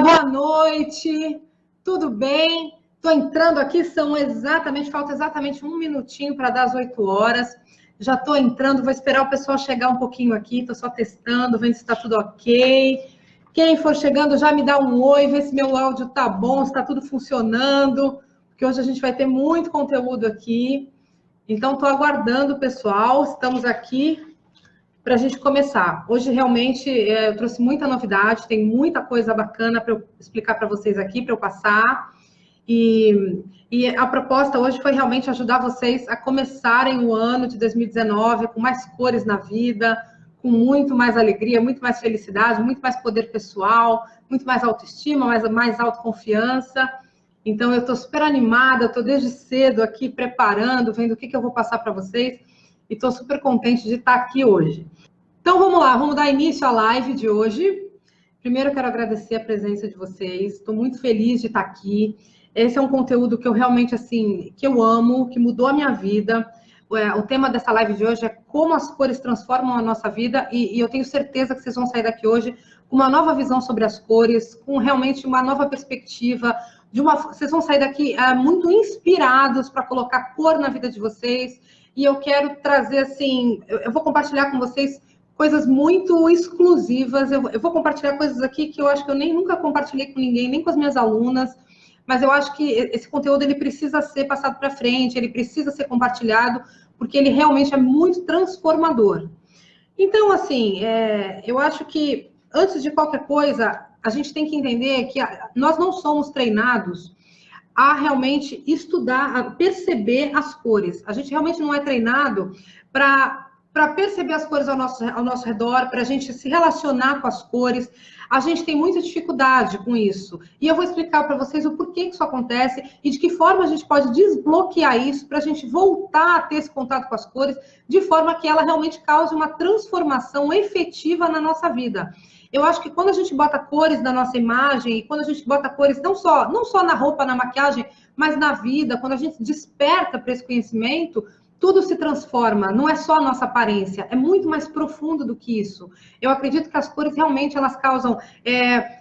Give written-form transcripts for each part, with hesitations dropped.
boa noite, tudo bem? Estou entrando aqui, falta exatamente um minutinho para dar as 8 horas. Já estou entrando, vou esperar o pessoal chegar um pouquinho aqui, estou só testando, vendo se está tudo ok. Quem for chegando já me dá um oi, vê se meu áudio está bom, se está tudo funcionando, porque hoje a gente vai ter muito conteúdo aqui. Então, estou aguardando o pessoal, estamos aqui para a gente começar. Hoje, realmente, eu trouxe muita novidade, tem muita coisa bacana para eu explicar para vocês aqui, para eu passar. E a proposta hoje foi realmente ajudar vocês a começarem o ano de 2019 com mais cores na vida, com muito mais alegria, muito mais felicidade, muito mais poder pessoal, muito mais autoestima, mais autoconfiança. Então, eu estou super animada, estou desde cedo aqui preparando, vendo o que eu vou passar para vocês. E estou super contente de estar aqui hoje. Então, vamos lá, vamos dar início à live de hoje. Primeiro, eu quero agradecer a presença de vocês. Estou muito feliz de estar aqui. Esse é um conteúdo que eu realmente, assim, que eu amo, que mudou a minha vida. O tema dessa live de hoje é como as cores transformam a nossa vida e eu tenho certeza que vocês vão sair daqui hoje com uma nova visão sobre as cores, com realmente uma nova perspectiva. Vocês vão sair daqui muito inspirados para colocar cor na vida de vocês. E eu quero trazer, assim, eu vou compartilhar com vocês coisas muito exclusivas. Eu vou compartilhar coisas aqui que eu acho que eu nunca compartilhei com ninguém, nem com as minhas alunas. Mas eu acho que esse conteúdo ele precisa ser passado para frente, ele precisa ser compartilhado, porque ele realmente é muito transformador. Então, assim, eu acho que, antes de qualquer coisa, a gente tem que entender que nós não somos treinados a realmente estudar, a perceber as cores. A gente realmente não é treinado para perceber as cores ao nosso redor, para a gente se relacionar com as cores. A gente tem muita dificuldade com isso. E eu vou explicar para vocês o porquê que isso acontece e de que forma a gente pode desbloquear isso para a gente voltar a ter esse contato com as cores de forma que ela realmente cause uma transformação efetiva na nossa vida. Eu acho que quando a gente bota cores na nossa imagem, e quando a gente bota cores não só na roupa, na maquiagem, mas na vida, quando a gente desperta para esse conhecimento, tudo se transforma, não é só a nossa aparência, é muito mais profundo do que isso. Eu acredito que as cores realmente elas causam,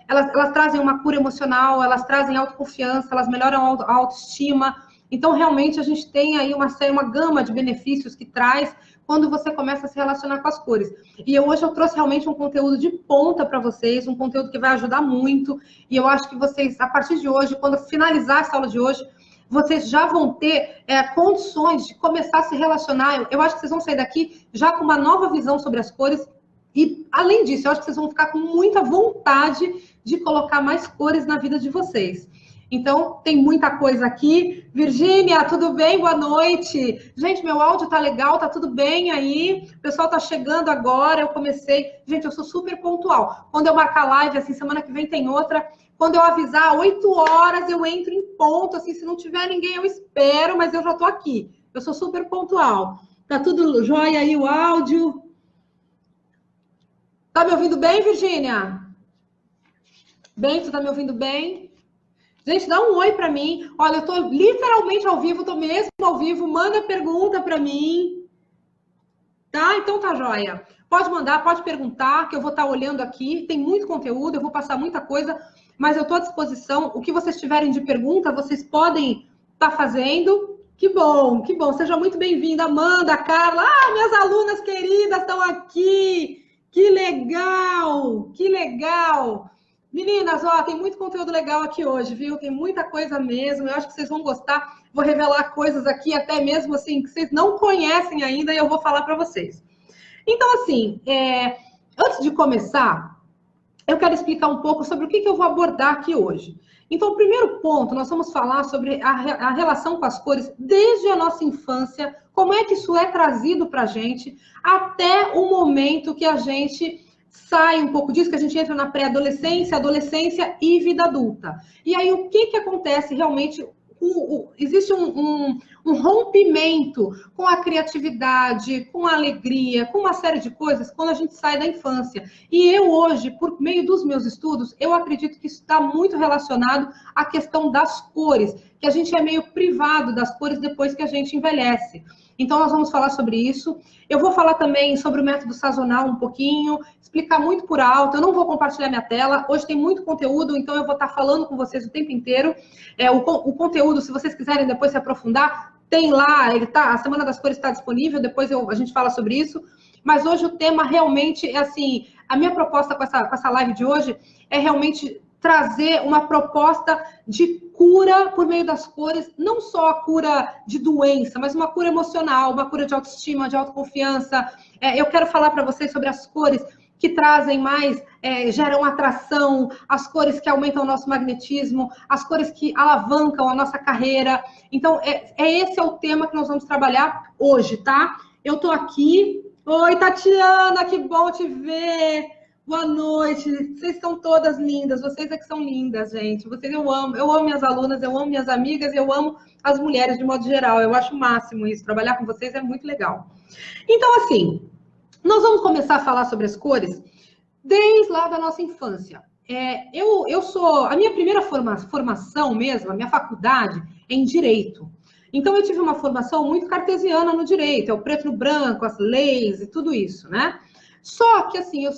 elas trazem uma cura emocional, elas trazem autoconfiança, elas melhoram a autoestima. Então, realmente, a gente tem aí uma gama de benefícios que traz quando você começa a se relacionar com as cores. E hoje eu trouxe realmente um conteúdo de ponta para vocês, um conteúdo que vai ajudar muito. E eu acho que vocês, a partir de hoje, quando finalizar essa aula de hoje, vocês já vão ter condições de começar a se relacionar. Eu acho que vocês vão sair daqui já com uma nova visão sobre as cores. E, além disso, eu acho que vocês vão ficar com muita vontade de colocar mais cores na vida de vocês. Então, tem muita coisa aqui. Virgínia, tudo bem? Boa noite. Gente, meu áudio tá legal, tá tudo bem aí? O pessoal tá chegando agora, eu comecei. Gente, eu sou super pontual. Quando eu marcar live, assim, semana que vem tem outra. Quando eu avisar 8 horas, eu entro em ponto. Assim, se não tiver ninguém, eu espero, mas eu já tô aqui. Eu sou super pontual. Tá tudo jóia aí o áudio? Tá me ouvindo bem, Virgínia? Bem, tu tá me ouvindo bem? Gente, dá um oi para mim. Olha, eu tô literalmente ao vivo, tô mesmo ao vivo. Manda pergunta para mim. Tá? Então tá joia. Pode mandar, pode perguntar, que eu vou estar olhando aqui. Tem muito conteúdo, eu vou passar muita coisa, mas eu tô à disposição. O que vocês tiverem de pergunta, vocês podem estar fazendo. Que bom, que bom. Seja muito bem-vinda, Amanda, Carla. Ah, minhas alunas queridas estão aqui. Que legal, que legal. Meninas, ó, tem muito conteúdo legal aqui hoje, viu? Tem muita coisa mesmo, eu acho que vocês vão gostar. Vou revelar coisas aqui, até mesmo assim, que vocês não conhecem ainda, e eu vou falar para vocês. Então, assim, antes de começar, eu quero explicar um pouco sobre o que eu vou abordar aqui hoje. Então, o primeiro ponto, nós vamos falar sobre a relação com as cores desde a nossa infância, como é que isso é trazido para a gente, até o momento que a gente sai um pouco disso, que a gente entra na pré-adolescência, adolescência e vida adulta. E aí, o que acontece realmente? Existe um rompimento com a criatividade, com a alegria, com uma série de coisas quando a gente sai da infância. E eu hoje, por meio dos meus estudos, eu acredito que isso está muito relacionado à questão das cores, que a gente é meio privado das cores depois que a gente envelhece. Então, nós vamos falar sobre isso. Eu vou falar também sobre o método sazonal um pouquinho, explicar muito por alto. Eu não vou compartilhar minha tela. Hoje tem muito conteúdo, então eu vou estar falando com vocês o tempo inteiro. O conteúdo, se vocês quiserem depois se aprofundar, tem lá, a Semana das Cores está disponível, depois a gente fala sobre isso. Mas hoje o tema realmente é assim, a minha proposta com essa live de hoje é realmente trazer uma proposta de cura por meio das cores, não só a cura de doença, mas uma cura emocional, uma cura de autoestima, de autoconfiança. Eu quero falar para vocês sobre as cores que trazem mais, geram atração, as cores que aumentam o nosso magnetismo, as cores que alavancam a nossa carreira. Então, esse é o tema que nós vamos trabalhar hoje, tá? Eu estou aqui. Oi, Tatiana, que bom te ver. Boa noite, vocês são todas lindas, vocês é que são lindas, gente. Eu amo minhas alunas, eu amo minhas amigas, eu amo as mulheres de modo geral. Eu acho o máximo isso, trabalhar com vocês é muito legal. Então, assim, nós vamos começar a falar sobre as cores desde lá da nossa infância. A minha primeira formação mesmo, a minha faculdade é em Direito. Então, eu tive uma formação muito cartesiana no Direito, é o preto no branco, as leis e tudo isso, né? Só que, assim, eu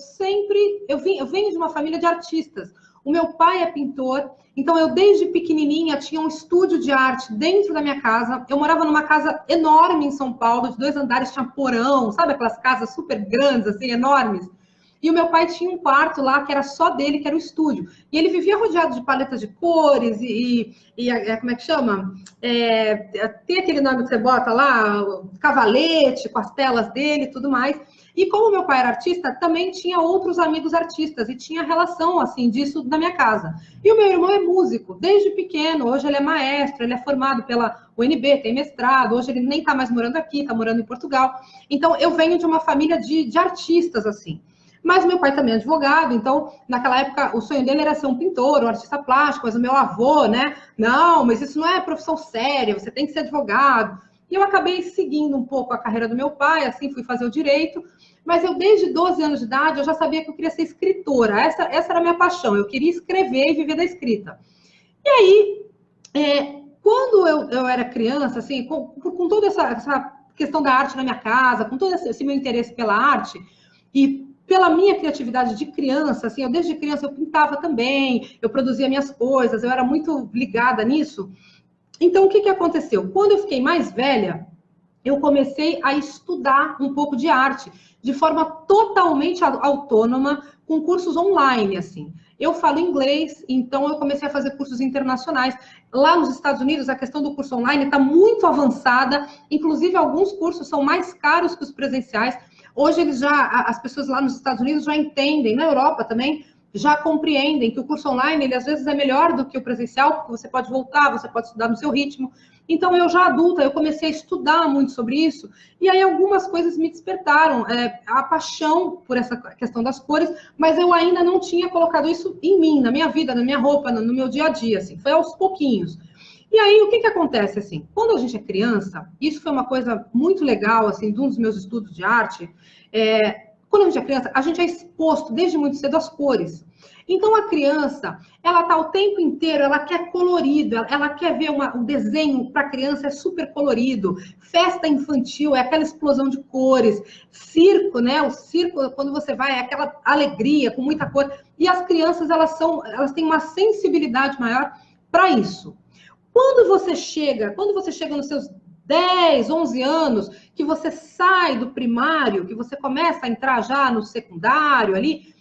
venho de uma família de artistas. O meu pai é pintor, então eu, desde pequenininha, tinha um estúdio de arte dentro da minha casa. Eu morava numa casa enorme em São Paulo, de 2 andares, tinha porão, sabe aquelas casas super grandes, assim, enormes? E o meu pai tinha um quarto lá que era só dele, que era o estúdio. E ele vivia rodeado de paletas de cores como é que chama? Tem aquele nome que você bota lá, o cavalete, com as telas dele e tudo mais. E como meu pai era artista, também tinha outros amigos artistas e tinha relação, assim, disso na minha casa. E o meu irmão é músico, desde pequeno. Hoje ele é maestro, ele é formado pela UNB, tem mestrado. Hoje ele nem está mais morando aqui, está morando em Portugal. Então, eu venho de uma família de artistas, assim. Mas meu pai também é advogado, então, naquela época, o sonho dele era ser um pintor, um artista plástico, mas o meu avô, né? Não, mas isso não é profissão séria, você tem que ser advogado. E eu acabei seguindo um pouco a carreira do meu pai, assim, fui fazer o direito, mas eu, desde 12 anos de idade, eu já sabia que eu queria ser escritora. Essa era a minha paixão, eu queria escrever e viver da escrita. E aí, quando eu era criança, assim, com toda essa questão da arte na minha casa, com todo esse meu interesse pela arte, e pela minha criatividade de criança, assim, desde criança eu pintava também, eu produzia minhas coisas, eu era muito ligada nisso. Então, o que aconteceu? Quando eu fiquei mais velha, eu comecei a estudar um pouco de arte, de forma totalmente autônoma, com cursos online, assim. Eu falo inglês, então eu comecei a fazer cursos internacionais. Lá nos Estados Unidos, a questão do curso online está muito avançada, inclusive alguns cursos são mais caros que os presenciais. Hoje as pessoas lá nos Estados Unidos já entendem, na Europa também, já compreendem que o curso online, ele às vezes é melhor do que o presencial, porque você pode voltar, você pode estudar no seu ritmo. Então, eu já adulta, eu comecei a estudar muito sobre isso, e aí algumas coisas me despertaram, a paixão por essa questão das cores, mas eu ainda não tinha colocado isso em mim, na minha vida, na minha roupa, no meu dia a dia, assim, foi aos pouquinhos. E aí, o que acontece, assim, quando a gente é criança, isso foi uma coisa muito legal, assim, de um dos meus estudos de arte, quando a gente é criança, a gente é exposto desde muito cedo às cores. Então, a criança, ela tá o tempo inteiro, ela quer colorido, ela quer ver um desenho para criança, é super colorido. Festa infantil, é aquela explosão de cores. Circo, né? O circo, quando você vai, é aquela alegria, com muita cor. E as crianças, elas têm uma sensibilidade maior para isso. Quando você chega nos seus 10, 11 anos, que você sai do primário, que você começa a entrar já no secundário ali,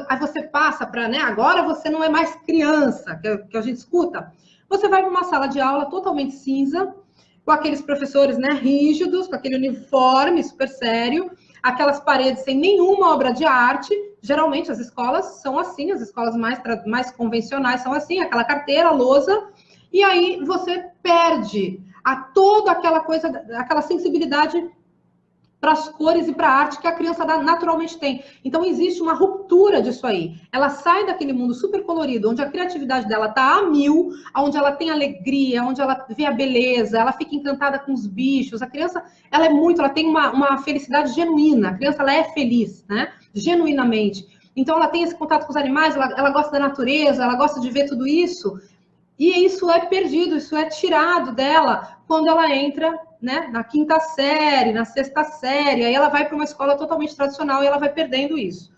aí você passa para, né, agora você não é mais criança, que a gente escuta, você vai para uma sala de aula totalmente cinza, com aqueles professores, né, rígidos, com aquele uniforme super sério, aquelas paredes sem nenhuma obra de arte. Geralmente as escolas são assim, as escolas mais convencionais são assim, aquela carteira, lousa, e aí você perde toda aquela coisa, aquela sensibilidade para as cores e para a arte que a criança naturalmente tem. Então, existe uma ruptura disso aí. Ela sai daquele mundo super colorido, onde a criatividade dela está a mil, onde ela tem alegria, onde ela vê a beleza, ela fica encantada com os bichos. A criança, ela tem uma felicidade genuína. A criança, ela é feliz, né? Genuinamente. Então, ela tem esse contato com os animais, ela gosta da natureza, ela gosta de ver tudo isso. E isso é perdido, isso é tirado dela quando ela entra né, na quinta série, na sexta série, aí ela vai para uma escola totalmente tradicional e ela vai perdendo isso.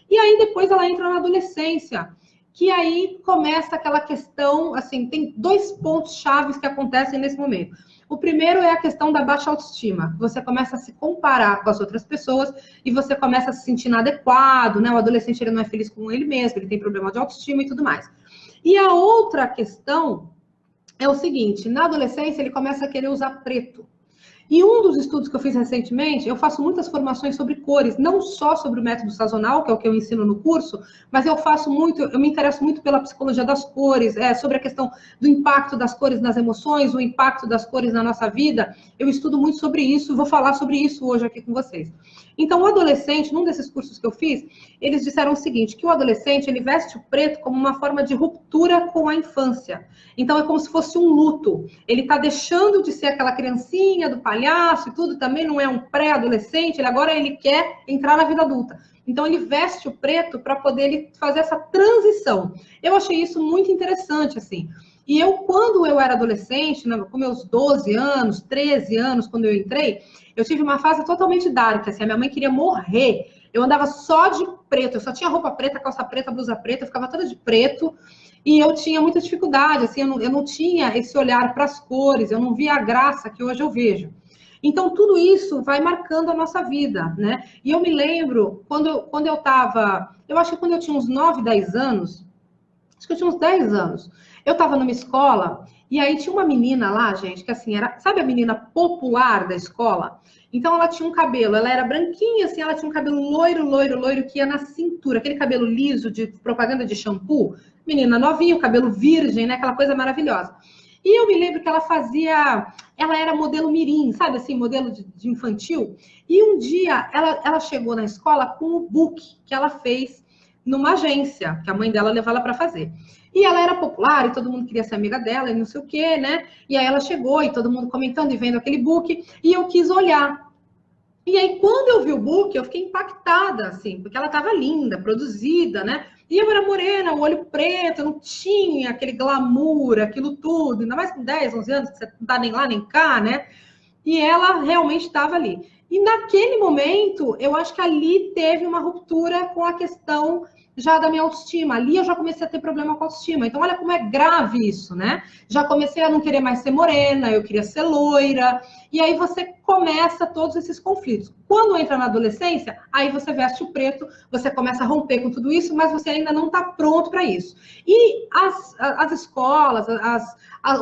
E aí depois ela entra na adolescência, que aí começa aquela questão, assim, tem 2 pontos chaves que acontecem nesse momento. O primeiro é a questão da baixa autoestima. Você começa a se comparar com as outras pessoas e você começa a se sentir inadequado, né? O adolescente ele não é feliz com ele mesmo, ele tem problema de autoestima e tudo mais. E a outra questão é o seguinte, na adolescência ele começa a querer usar preto. E um dos estudos que eu fiz recentemente, eu faço muitas formações sobre cores, não só sobre o método sazonal, que é o que eu ensino no curso, mas eu me interesso muito pela psicologia das cores, sobre a questão do impacto das cores nas emoções, o impacto das cores na nossa vida. Eu estudo muito sobre isso, vou falar sobre isso hoje aqui com vocês. Então, o adolescente, num desses cursos que eu fiz, eles disseram o seguinte, que o adolescente, ele veste o preto como uma forma de ruptura com a infância. Então, é como se fosse um luto. Ele está deixando de ser aquela criancinha do palhaço e tudo, também não é um pré-adolescente, agora ele quer entrar na vida adulta. Então, ele veste o preto para poder fazer essa transição. Eu achei isso muito interessante, assim. E eu, quando eu era adolescente, com meus 12 anos, 13 anos, quando eu entrei, eu tive uma fase totalmente dark, assim, a minha mãe queria morrer. Eu andava só de preto, eu só tinha roupa preta, calça preta, blusa preta, eu ficava toda de preto. E eu tinha muita dificuldade, assim, eu não tinha esse olhar para as cores, eu não via a graça que hoje eu vejo. Então, tudo isso vai marcando a nossa vida, né? E eu me lembro, quando eu estava, eu acho que quando eu tinha uns 9, 10 anos, acho que eu tinha uns 10 anos, eu estava numa escola, e aí tinha uma menina lá, gente, que assim, era, sabe a menina popular da escola? Então, ela tinha um cabelo, ela era branquinha, assim, ela tinha um cabelo loiro, loiro, loiro, que ia na cintura, aquele cabelo liso de propaganda de shampoo, menina novinha, o cabelo virgem, né, aquela coisa maravilhosa. E eu me lembro que ela era modelo mirim, sabe assim, modelo de infantil. E um dia ela chegou na escola com o book que ela fez numa agência, que a mãe dela levou ela para fazer. E ela era popular e todo mundo queria ser amiga dela e não sei o quê, né? E aí ela chegou e todo mundo comentando e vendo aquele book e eu quis olhar. E aí quando eu vi o book, eu fiquei impactada, assim, porque ela estava linda, produzida, né? E eu era morena, o olho preto, não tinha aquele glamour, aquilo tudo, ainda mais com 10, 11 anos, que você não tá nem lá nem cá, né? E ela realmente estava ali. E naquele momento, eu acho que ali teve uma ruptura com a questão já da minha autoestima. Ali eu já comecei a ter problema com a autoestima. Então, olha como é grave isso, né? Já comecei a não querer mais ser morena, eu queria ser loira. E aí você começa todos esses conflitos. Quando entra na adolescência, aí você veste o preto, você começa a romper com tudo isso, mas você ainda não está pronto para isso. E as escolas,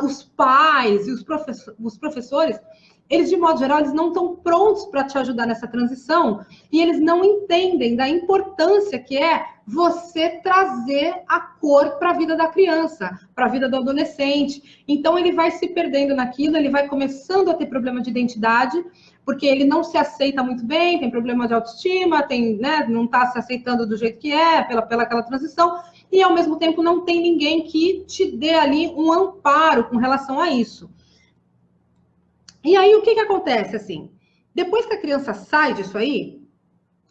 os pais e os professores, eles, de modo geral, eles não estão prontos para te ajudar nessa transição e eles não entendem da importância que é você trazer a cor para a vida da criança, para a vida do adolescente. Então, ele vai se perdendo naquilo, ele vai começando a ter problema de identidade, porque ele não se aceita muito bem, tem problema de autoestima, tem, né, não está se aceitando do jeito que é, pela aquela transição, e, ao mesmo tempo, não tem ninguém que te dê ali um amparo com relação a isso. E aí, o que acontece, assim? Depois que a criança sai disso aí,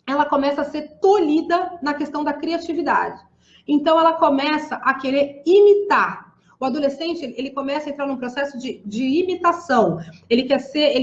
ela começa a ser tolhida na questão da criatividade. Então, ela começa a querer imitar. O adolescente, ele começa a entrar num processo de imitação. Ele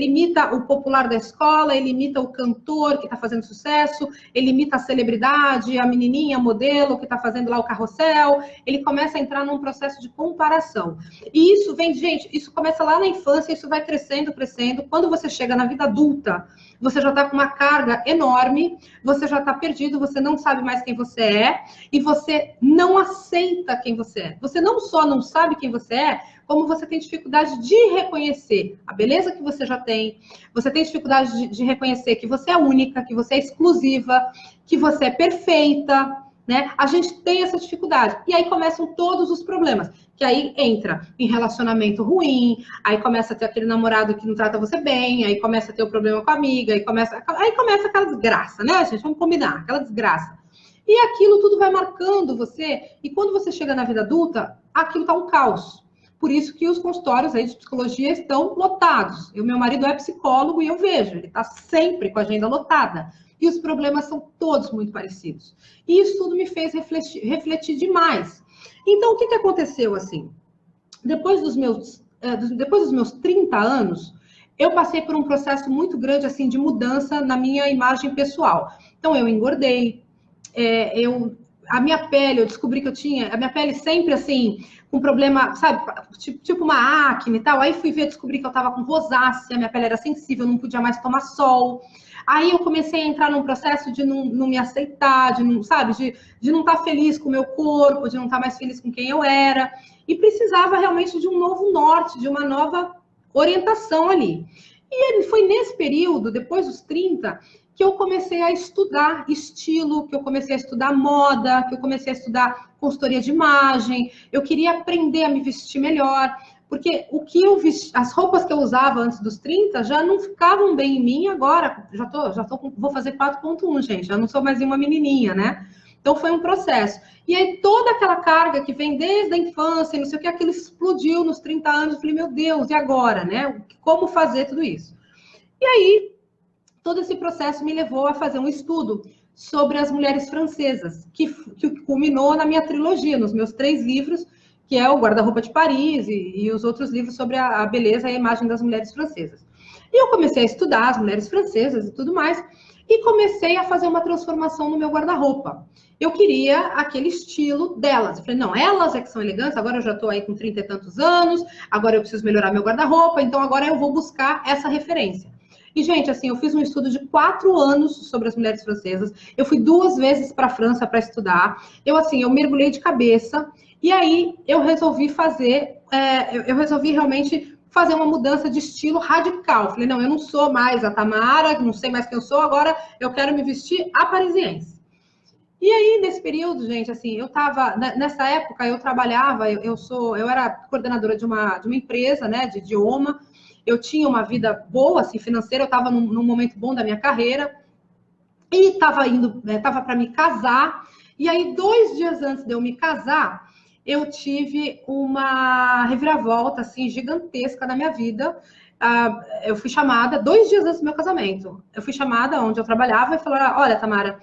imita o popular da escola, ele imita o cantor que está fazendo sucesso, ele imita a celebridade, a menininha, a modelo que está fazendo lá o carrossel. Ele começa a entrar num processo de comparação. E isso vem, gente, isso começa lá na infância, isso vai crescendo, crescendo. Quando você chega na vida adulta, você já está com uma carga enorme, você já está perdido, você não sabe mais quem você é, e você não aceita quem você é. Você não só não sabe quem você é, como você tem dificuldade de reconhecer a beleza que você já tem, você tem dificuldade de reconhecer que você é única, que você é exclusiva, que você é perfeita, né? A gente tem essa dificuldade. E aí começam todos os problemas. Que aí entra em relacionamento ruim, aí começa a ter aquele namorado que não trata você bem, aí começa a ter o problema com a amiga, aí começa aquela desgraça, né, gente? Vamos combinar, aquela desgraça. E aquilo tudo vai marcando você, e quando você chega na vida adulta, aquilo tá um caos. Por isso que os consultórios aí de psicologia estão lotados. Meu marido é psicólogo e eu vejo, ele está sempre com a agenda lotada. E os problemas são todos muito parecidos. E isso tudo me fez refletir demais. Então, o que aconteceu assim? Depois dos meus 30 anos, eu passei por um processo muito grande, assim, de mudança na minha imagem pessoal. Então, eu engordei, a minha pele, eu descobri que eu tinha, a minha pele sempre, assim, com problema, sabe, tipo uma acne e tal. Aí fui ver, descobri que eu tava com rosácea, minha pele era sensível, não podia mais tomar sol. Aí eu comecei a entrar num processo de não me aceitar, de não, sabe, de não estar feliz com o meu corpo, de não estar mais feliz com quem eu era. E precisava realmente de um novo norte, de uma nova orientação ali. E foi nesse período, depois dos 30, que eu comecei a estudar estilo, que eu comecei a estudar moda, que eu comecei a estudar consultoria de imagem. Eu queria aprender a me vestir melhor, porque o que eu as roupas que eu usava antes dos 30 já não ficavam bem em mim agora. Vou fazer 4.1, gente, já não sou mais uma menininha, né? Então foi um processo. E aí toda aquela carga que vem desde a infância, não sei o que, aquilo explodiu nos 30 anos. Eu falei, meu Deus, e agora, né? Como fazer tudo isso? E aí todo esse processo me levou a fazer um estudo sobre as mulheres francesas, que culminou na minha trilogia, nos meus 3 livros, que é o Guarda-Roupa de Paris e os outros livros sobre a beleza e a imagem das mulheres francesas. E eu comecei a estudar as mulheres francesas e tudo mais, e comecei a fazer uma transformação no meu guarda-roupa. Eu queria aquele estilo delas. Eu falei, não, elas é que são elegantes, agora eu já estou aí com 30 e tantos anos, agora eu preciso melhorar meu guarda-roupa, então agora eu vou buscar essa referência. E, gente, assim, eu fiz um estudo de 4 anos sobre as mulheres francesas. Eu fui 2 vezes para a França para estudar. Eu mergulhei de cabeça. E aí, eu resolvi realmente fazer uma mudança de estilo radical. Falei, não, eu não sou mais a Tamara, não sei mais quem eu sou, agora eu quero me vestir a parisiense. E aí, nesse período, gente, assim, nessa época, eu trabalhava, eu era coordenadora de uma empresa, né, de idioma. Eu tinha uma vida boa, assim, financeira, eu estava num momento bom da minha carreira e estava para me casar. E aí, 2 dias antes de eu me casar, eu tive uma reviravolta, assim, gigantesca na minha vida. Eu fui chamada 2 dias antes do meu casamento. Eu fui chamada onde eu trabalhava e falaram, olha, Tamara,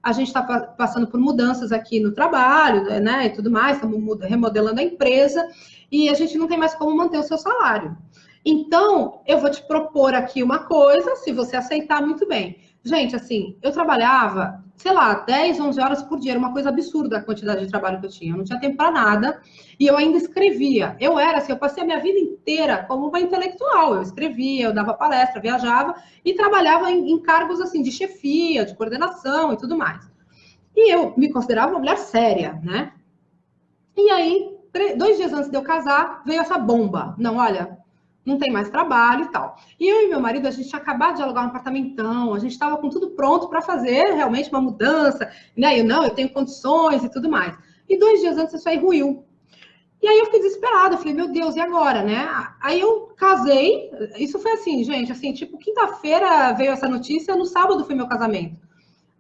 a gente está passando por mudanças aqui no trabalho, né, e tudo mais, estamos remodelando a empresa e a gente não tem mais como manter o seu salário. Então, eu vou te propor aqui uma coisa, se você aceitar, muito bem. Gente, assim, eu trabalhava, sei lá, 10, 11 horas por dia, era uma coisa absurda a quantidade de trabalho que eu tinha. Eu não tinha tempo para nada e eu ainda escrevia. Eu passei a minha vida inteira como uma intelectual. Eu escrevia, eu dava palestra, viajava e trabalhava em cargos, assim, de chefia, de coordenação e tudo mais. E eu me considerava uma mulher séria, né? E aí, 2 dias antes de eu casar, veio essa bomba. Não, olha, não tem mais trabalho e tal. E eu e meu marido, a gente tinha acabado de alugar um apartamentão, a gente estava com tudo pronto para fazer realmente uma mudança, né? Eu tenho condições e tudo mais. E 2 dias antes isso aí ruiu. E aí eu fiquei desesperada, eu falei, meu Deus, e agora, né? Aí eu casei, isso foi assim, gente, assim, tipo, quinta-feira veio essa notícia, no sábado foi meu casamento.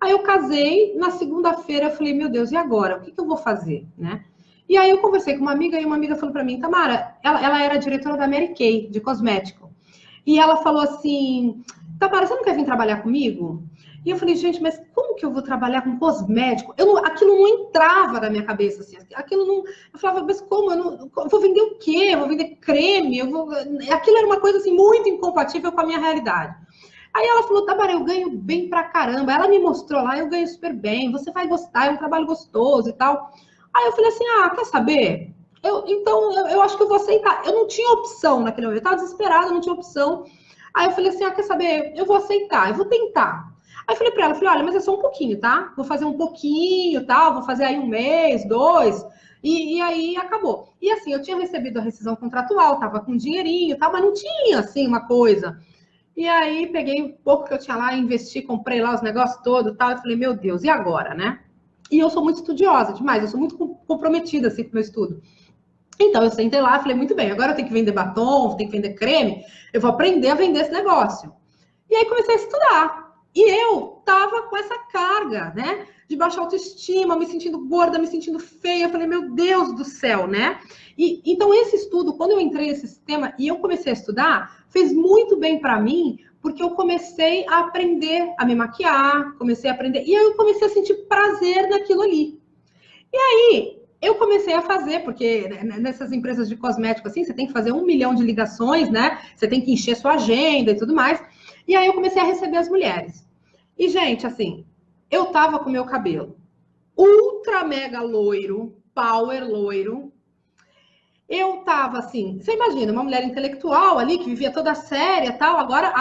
Aí eu casei, na segunda-feira eu falei, meu Deus, e agora? O que eu vou fazer, né? E aí eu conversei com uma amiga e uma amiga falou para mim, Tamara, ela era diretora da Mary Kay, de cosmético. E ela falou assim, Tamara, você não quer vir trabalhar comigo? E eu falei, gente, mas como que eu vou trabalhar com cosmético? Aquilo não entrava na minha cabeça, assim, aquilo não... Eu falava, mas como? Eu vou vender o quê? Eu vou vender creme? Aquilo era uma coisa, assim, muito incompatível com a minha realidade. Aí ela falou, Tamara, eu ganho bem pra caramba. Ela me mostrou lá, eu ganho super bem, você vai gostar, é um trabalho gostoso e tal. Aí eu falei assim, quer saber? Eu acho que eu vou aceitar. Eu não tinha opção naquele momento, eu estava desesperada, não tinha opção. Aí eu falei assim, quer saber? Eu vou aceitar, eu vou tentar. Aí eu falei para ela, olha, mas é só um pouquinho, tá? Vou fazer um pouquinho, tal, vou fazer aí 1 mês, 2, e aí acabou. E assim, eu tinha recebido a rescisão contratual, tava com dinheirinho, tal, mas não tinha, assim, uma coisa. E aí peguei o pouco que eu tinha lá, investi, comprei lá os negócios todos, tal, e falei, meu Deus, e agora, né? E eu sou muito estudiosa demais, eu sou muito comprometida assim, com o meu estudo. Então, eu sentei lá e falei, muito bem, agora eu tenho que vender batom, tenho que vender creme, eu vou aprender a vender esse negócio. E aí comecei a estudar. E eu tava com essa carga, né? De baixa autoestima, me sentindo gorda, me sentindo feia. Eu falei, meu Deus do céu, né? Então, esse estudo, quando eu entrei nesse sistema e eu comecei a estudar, fez muito bem para mim, porque eu comecei a aprender a me maquiar, comecei a aprender, e aí eu comecei a sentir prazer naquilo ali. E aí, eu comecei a fazer, porque nessas empresas de cosmético, assim, você tem que fazer 1 milhão de ligações, né? Você tem que encher sua agenda e tudo mais. E aí eu comecei a receber as mulheres. E, gente, assim, eu tava com o meu cabelo ultra mega loiro, power loiro. Eu tava assim, você imagina, uma mulher intelectual ali, que vivia toda séria e tal, agora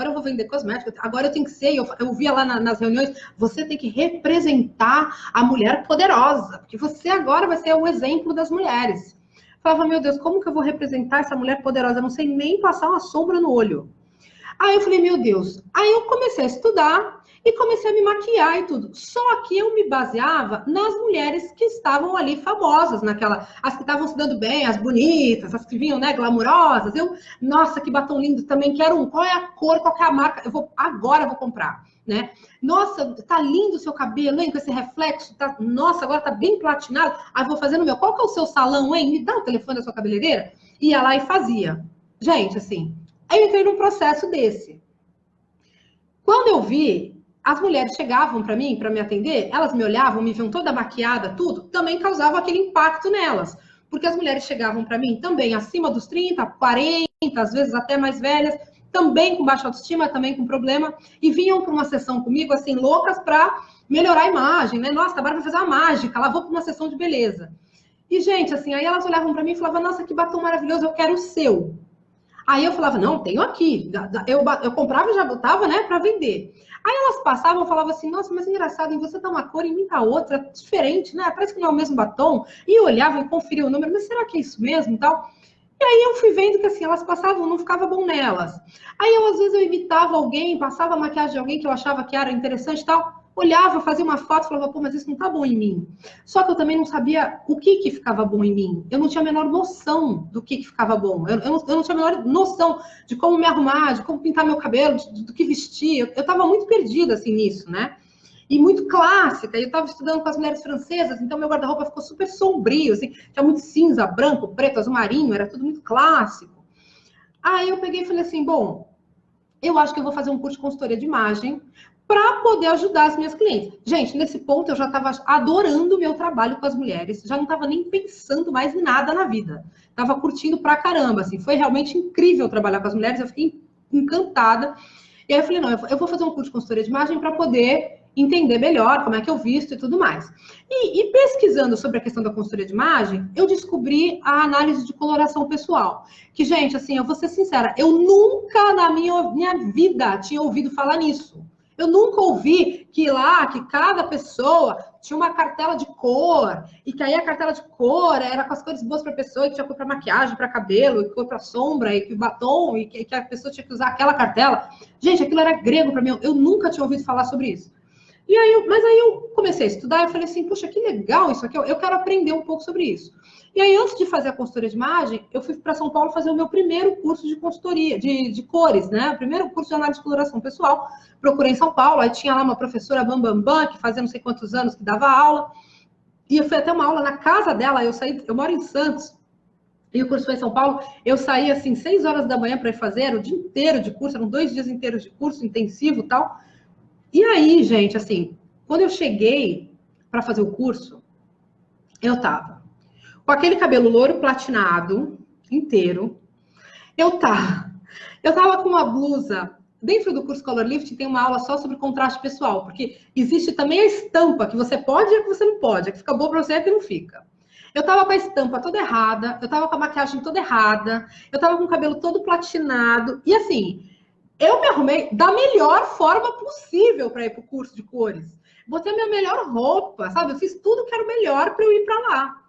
eu vou vender cosméticos, agora eu tenho que ser, eu via lá nas reuniões, você tem que representar a mulher poderosa, porque você agora vai ser o exemplo das mulheres. Eu falava, meu Deus, como que eu vou representar essa mulher poderosa? Eu não sei nem passar uma sombra no olho. Aí eu falei, meu Deus. Aí eu comecei a estudar e comecei a me maquiar e tudo. Só que eu me baseava nas mulheres que estavam ali famosas naquela, as que estavam se dando bem, as bonitas, as que vinham, né, glamurosas. Nossa, que batom lindo, também quero um. Qual é a cor, qual é a marca? Agora eu vou comprar, né? Nossa, tá lindo o seu cabelo, hein, com esse reflexo. Tá, nossa, agora tá bem platinado. Aí vou fazer no meu. Qual que é o seu salão, hein? Me dá o telefone da sua cabeleireira. Ia lá e fazia. Gente, assim, aí eu entrei num processo desse. Quando eu vi, as mulheres chegavam para mim, para me atender, elas me olhavam, me viam toda maquiada, tudo, também causava aquele impacto nelas. Porque as mulheres chegavam para mim também acima dos 30, 40, às vezes até mais velhas, também com baixa autoestima, também com problema, e vinham para uma sessão comigo, assim, loucas para melhorar a imagem, né? Nossa, agora vai fazer uma mágica, lá vou para uma sessão de beleza. E, gente, assim, aí elas olhavam para mim e falavam, nossa, que batom maravilhoso, eu quero o seu. Aí eu falava, não, tenho aqui. Eu comprava e já botava, né, para vender. Aí elas passavam e falavam assim, nossa, mas engraçado, em você tá uma cor, em mim tá outra, diferente, né? Parece que não é o mesmo batom. E eu olhava e conferia o número, mas será que é isso mesmo e tal? E aí eu fui vendo que assim, elas passavam, não ficava bom nelas. Aí eu, às vezes, eu imitava alguém, passava a maquiagem de alguém que eu achava que era interessante e tal, olhava, fazia uma foto e falava, pô, mas isso não tá bom em mim. Só que eu também não sabia o que ficava bom em mim. Eu não tinha a menor noção do que ficava bom. Eu não tinha a menor noção de como me arrumar, de como pintar meu cabelo, do que vestir. Eu tava muito perdida, assim, nisso, né? E muito clássica. Eu estava estudando com as mulheres francesas, então meu guarda-roupa ficou super sombrio, assim, tinha muito cinza, branco, preto, azul marinho, era tudo muito clássico. Aí eu peguei e falei assim, bom, eu acho que eu vou fazer um curso de consultoria de imagem para poder ajudar as minhas clientes. Gente, nesse ponto eu já estava adorando o meu trabalho com as mulheres, já não estava nem pensando mais em nada na vida. Estava curtindo pra caramba, assim, foi realmente incrível trabalhar com as mulheres, eu fiquei encantada. E aí eu falei, não, eu vou fazer um curso de consultoria de imagem para poder entender melhor como é que eu visto e tudo mais. E pesquisando sobre a questão da consultoria de imagem, eu descobri a análise de coloração pessoal. Que, gente, assim, eu vou ser sincera, eu nunca na minha vida tinha ouvido falar nisso. Eu nunca ouvi que lá, que cada pessoa tinha uma cartela de cor, e que aí a cartela de cor era com as cores boas para a pessoa, e que tinha cor para maquiagem, para cabelo, e cor para sombra, e que batom, e que a pessoa tinha que usar aquela cartela. Gente, aquilo era grego para mim, eu nunca tinha ouvido falar sobre isso. Mas aí eu comecei a estudar, eu falei assim, puxa, que legal isso aqui, eu quero aprender um pouco sobre isso. E aí, antes de fazer a consultoria de imagem, eu fui para São Paulo fazer o meu primeiro curso de consultoria, de cores, né? O primeiro curso de análise de coloração pessoal. Procurei em São Paulo, aí tinha lá uma professora Bambambam, que fazia não sei quantos anos que dava aula. E eu fui até uma aula na casa dela, eu moro em Santos, e o curso foi em São Paulo. Eu saí, assim, 6 horas da manhã para ir fazer, era o dia inteiro de curso, eram 2 dias inteiros de curso intensivo e tal. E aí, gente, assim, quando eu cheguei para fazer o curso, eu tava com aquele cabelo louro platinado inteiro. Eu tava com uma blusa. Dentro do curso Color Lift tem uma aula só sobre contraste pessoal, porque existe também a estampa que você pode e a que você não pode, a que fica boa para você e a que não fica. Eu tava com a estampa toda errada, eu tava com a maquiagem toda errada, eu tava com o cabelo todo platinado, e assim, eu me arrumei da melhor forma possível para ir para o curso de cores. Botei a minha melhor roupa, sabe? Eu fiz tudo que era o melhor para eu ir para lá.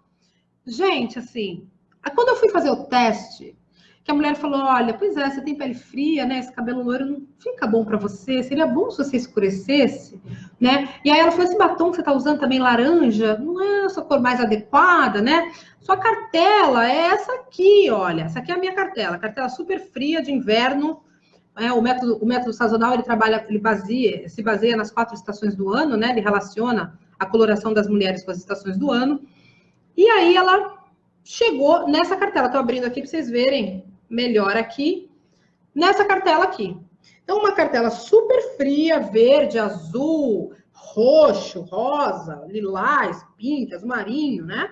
Gente, assim, quando eu fui fazer o teste, que a mulher falou, olha, pois é, você tem pele fria, né? Esse cabelo loiro não fica bom para você, seria bom se você escurecesse, né? E aí ela falou, esse batom que você está usando também laranja, não é a sua cor mais adequada, né? Sua cartela é essa aqui, olha, essa aqui é a minha cartela super fria de inverno. O método sazonal, ele se baseia nas 4 estações do ano, né? Ele relaciona a coloração das mulheres com as estações do ano. E aí ela chegou nessa cartela. Estou abrindo aqui para vocês verem melhor aqui. Nessa cartela aqui. Então, uma cartela super fria, verde, azul, roxo, rosa, lilás, pintas, marinho, né?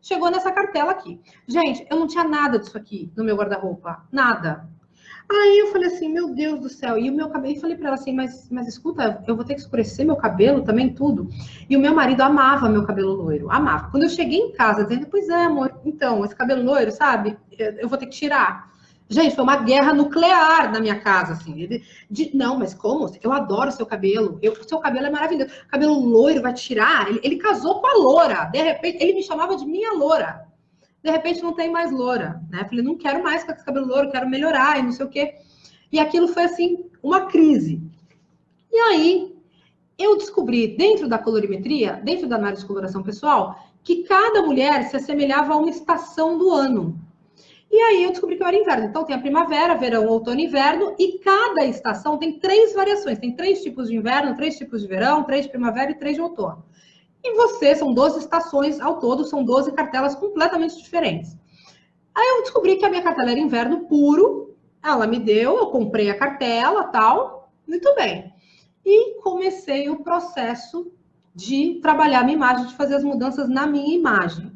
Chegou nessa cartela aqui. Gente, eu não tinha nada disso aqui no meu guarda-roupa, nada. Aí eu falei assim, meu Deus do céu, e o meu cabelo, e falei para ela assim, mas escuta, eu vou ter que escurecer meu cabelo também, tudo. E o meu marido amava meu cabelo loiro, amava. Quando eu cheguei em casa, dizendo, pois é, amor, então, esse cabelo loiro, sabe, eu vou ter que tirar. Gente, foi uma guerra nuclear na minha casa, assim. Não, mas como? Eu adoro seu cabelo. Seu cabelo é maravilhoso. Cabelo loiro, vai tirar? Ele casou com a loura. De repente, ele me chamava de minha loura. De repente, não tem mais loura, né? Falei, não quero mais com esse cabelo louro, quero melhorar e não sei o quê. E aquilo foi, assim, uma crise. E aí, eu descobri, dentro da colorimetria, dentro da análise de coloração pessoal, que cada mulher se assemelhava a uma estação do ano. E aí eu descobri que eu era inverno. Então tem a primavera, verão, outono e inverno, e cada estação tem 3 variações. Tem 3 tipos de inverno, 3 tipos de verão, 3 de primavera e 3 de outono. E são 12 estações ao todo, são 12 cartelas completamente diferentes. Aí eu descobri que a minha cartela era inverno puro, ela me deu, eu comprei a cartela, tal, muito bem. E comecei o processo de trabalhar a minha imagem, de fazer as mudanças na minha imagem.